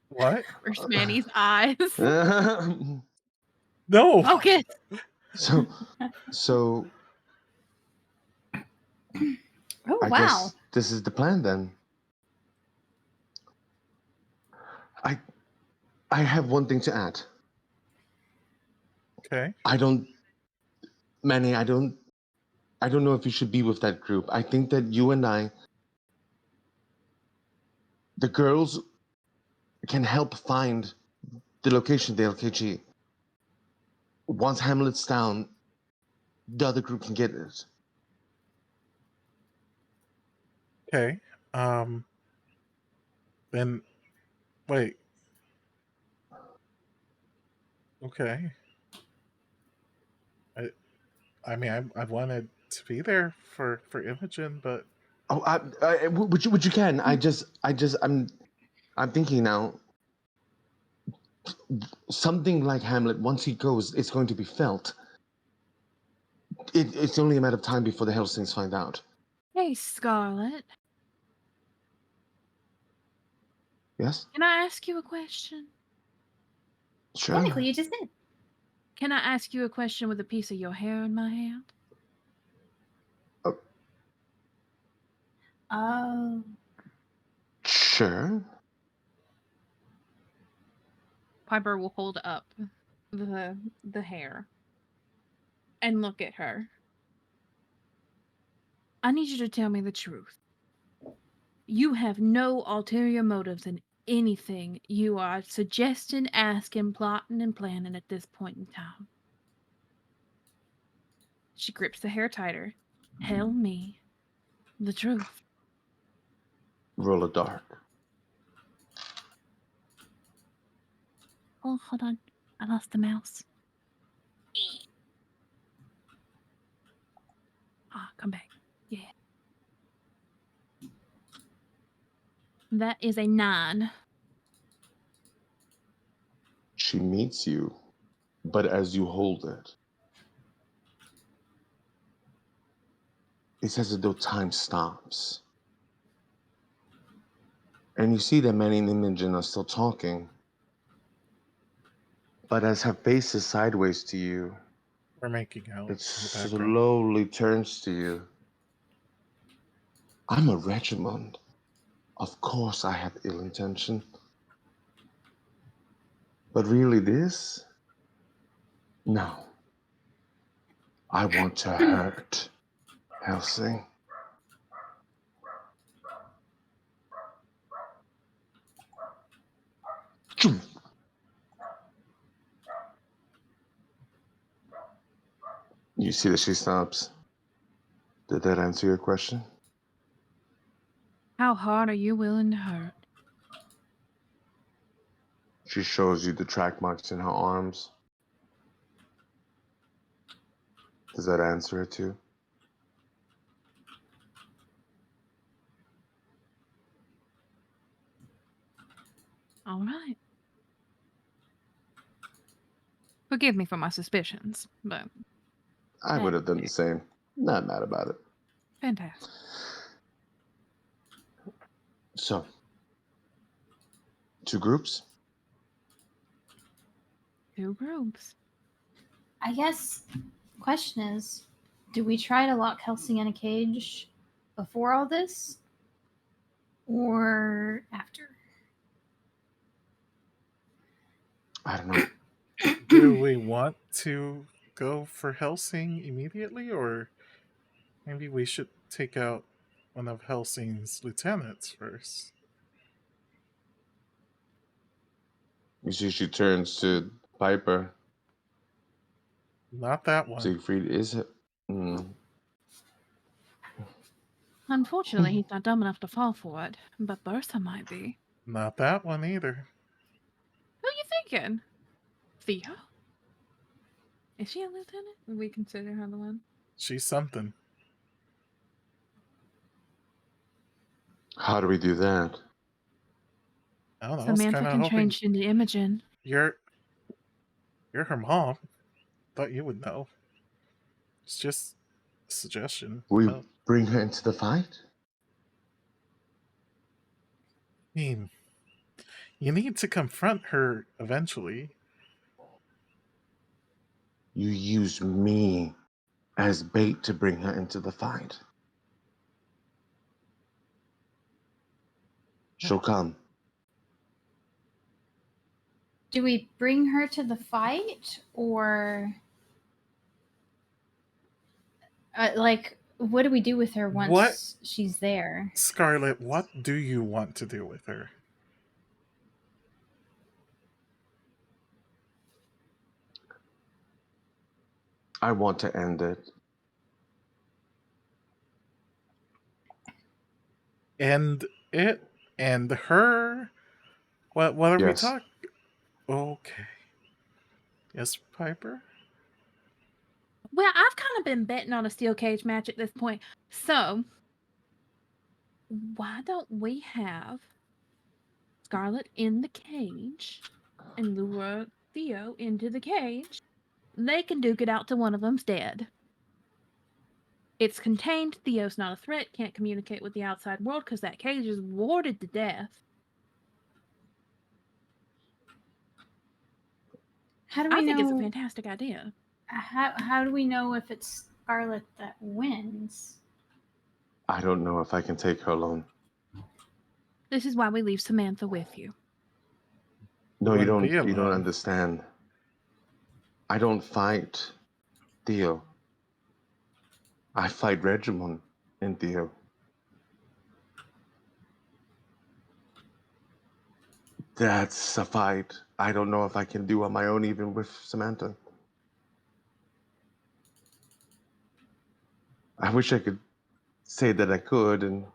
What? Where's Manny's eyes? so No. Focus. so Oh, I wow. guess this is the plan then. I have one thing to add. Okay. Manny, I don't know if you should be with that group. I think that you and the girls can help find the location of the LKG. Once Hamlet's down, the other group can get it. Okay. Then wait. Okay. I mean, I wanted to be there for Imogen, but Oh, would you can? I'm thinking now. Something like Hamlet, once he goes, it's going to be felt. It's only a matter of time before the Helsings find out. Hey, Scarlet. Yes? Can I ask you a question? Sure. Technically, you just did. Can I ask you a question with a piece of your hair in my hand? Oh. Sure. Piper will hold up the hair and look at her. I need you to tell me the truth. You have no ulterior motives in anything you are suggesting, asking, plotting, and planning at this point in time. She grips the hair tighter. Tell me the truth. Roll a dark. Oh, hold on. I lost the mouse. Ah, come back. Yeah. That is a 9. She meets you, but as you hold it, it's as though time stops. And you see that Manny and Imogen are still talking. But as her face is sideways to you, we're making out in it the background. slowly turns to you. I'm a Regimond. Of course I have ill intention. But really this? No. I want to hurt Helsing. You see that she stops. Did that answer your question? How hard are you willing to hurt? She shows you the track marks in her arms. Does that answer it too? All right. Forgive me for my suspicions, but I would have done the same. Not mad about it. fantastic. So, 2 groups? 2 groups. I guess question is, do we try to lock Helsing in a cage before all this? Or after? I don't know. Do we want to go for Helsing immediately, or Maybe we should take out one of Helsing's lieutenants first. You see, she turns to Piper. Not that one. Siegfried is. Unfortunately, he's not dumb enough to fall for it, but Bertha might be. Not that one either. Who you thinking? Theo? Is she a lieutenant? Would we consider her the one? She's something. How do we do that? I don't know. I was Samantha kind of can hoping change into Imogen. you're her mom. Thought you would know. It's just a suggestion. We I bring her into the fight? mean, you need to confront her eventually. You use me as bait to bring her into the fight. She'll come. Do we bring her to the fight, or like what do we do with her once she's there? Scarlet, what do you want to do with her? I want to end it. And it and her. What are we Yes. talking? Okay. Yes, Piper? Well, I've kind of been betting on a steel cage match at this point. So, why don't we have Scarlet in the cage and lure Theo into the cage? They can duke it out till one of them's dead. It's contained. Theo's not a threat. Can't communicate with the outside world because that cage is warded to death. How do we I know? think it's a fantastic idea. How do we know if it's Scarlet that wins? I don't know if I can take her alone. This is why we leave Samantha with you. No, you don't. Wouldn't be You don't alone. understand. I don't fight Theo. I fight Regimon and Theo. That's a fight I don't know if I can do on my own, even with Samantha. I wish I could say that I could and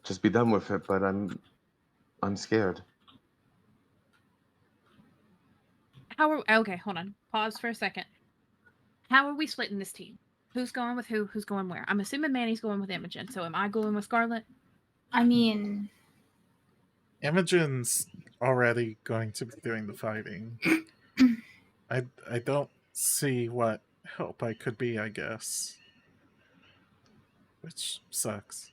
just be done with it, but I'm scared. Okay, hold on. Pause for a second. How are we splitting this team? Who's going with who? Who's going where? I'm assuming Manny's going with Imogen. So am I going with Scarlet? I mean, Imogen's already going to be doing the fighting. I don't see what help I could be, I guess. Which sucks.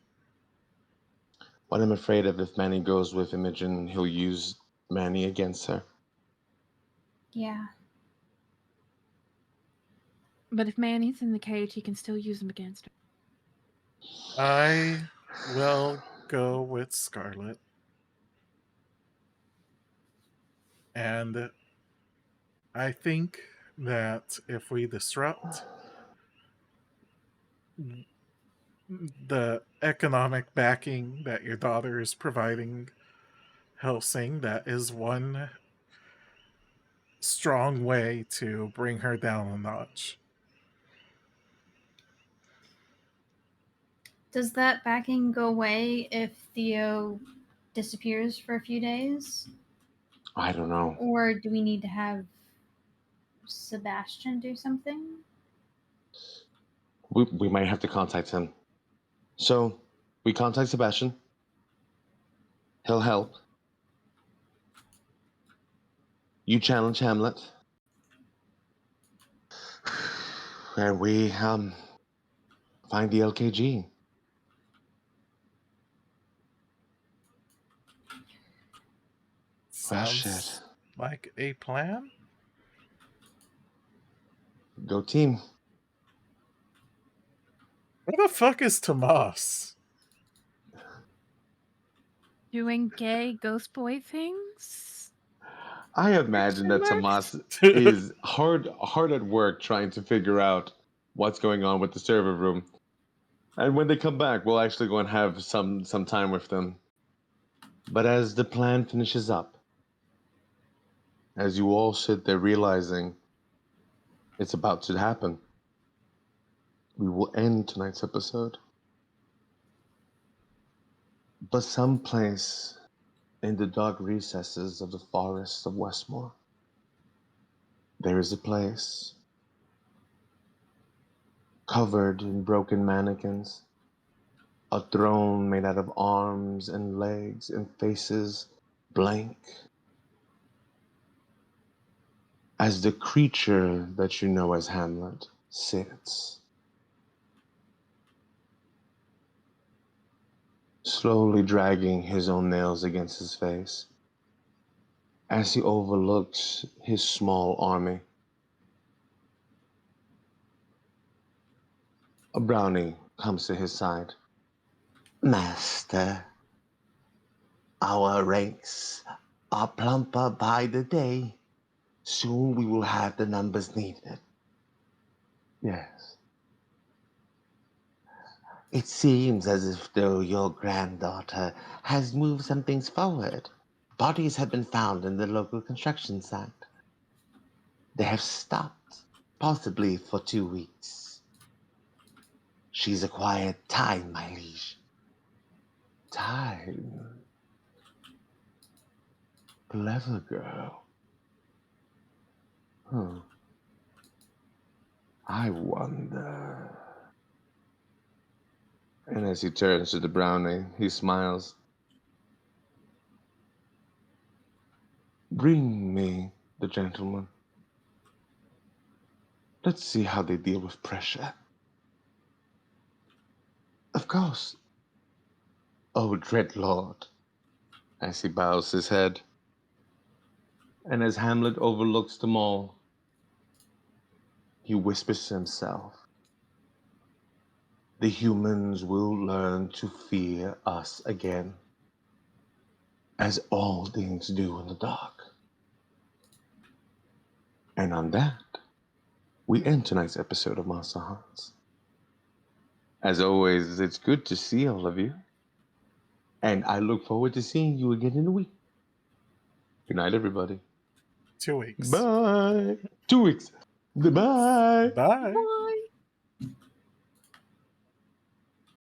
What I'm afraid of, if Manny goes with Imogen, he'll use Manny against her. yeah. But if Manny's in the cage, he can still use him against her. I will go with Scarlet. And I think that if we disrupt the economic backing that your daughter is providing Helsing, that is one strong way to bring her down a notch. Does that backing go away if Theo disappears for a few days? I don't know. Or do we need to have Sebastian do something? We might have to contact him. So we contact Sebastian. He'll help. You challenge Hamlet. And we find the LKG. Oh, Sounds shit. like a plan? Go team. Where the fuck is Tomas? Doing gay ghost boy things? I imagine that Tomas is hard at work trying to figure out what's going on with the server room. And when they come back, we'll actually go and have some time with them. But as the plan finishes up, as you all sit there realizing it's about to happen, we will end tonight's episode. But someplace in the dark recesses of the forests of Westmore, there is a place covered in broken mannequins, a throne made out of arms and legs and faces blank, as the creature that you know as Hamlet sits, slowly dragging his own nails against his face, as he overlooks his small army. A brownie comes to his side. Master, our ranks are plumper by the day. Soon we will have the numbers needed. Yes. It seems as if though your granddaughter has moved some things forward. Bodies have been found in the local construction site. They have stopped, possibly for 2 weeks. She's acquired time, my liege. Time. Clever girl. I wonder. And as he turns to the brownie, he smiles. Bring me the gentleman. Let's see how they deal with pressure. Of course. Oh, dread lord. As he bows his head. And as Hamlet overlooks them all, he whispers to himself, the humans will learn to fear us again, as all things do in the dark. And on that, we end tonight's episode of Monsterhearts. As always, it's good to see all of you. And I look forward to seeing you again in a week. Good night, everybody. 2 weeks. Bye. 2 weeks. Goodbye. Bye. Bye.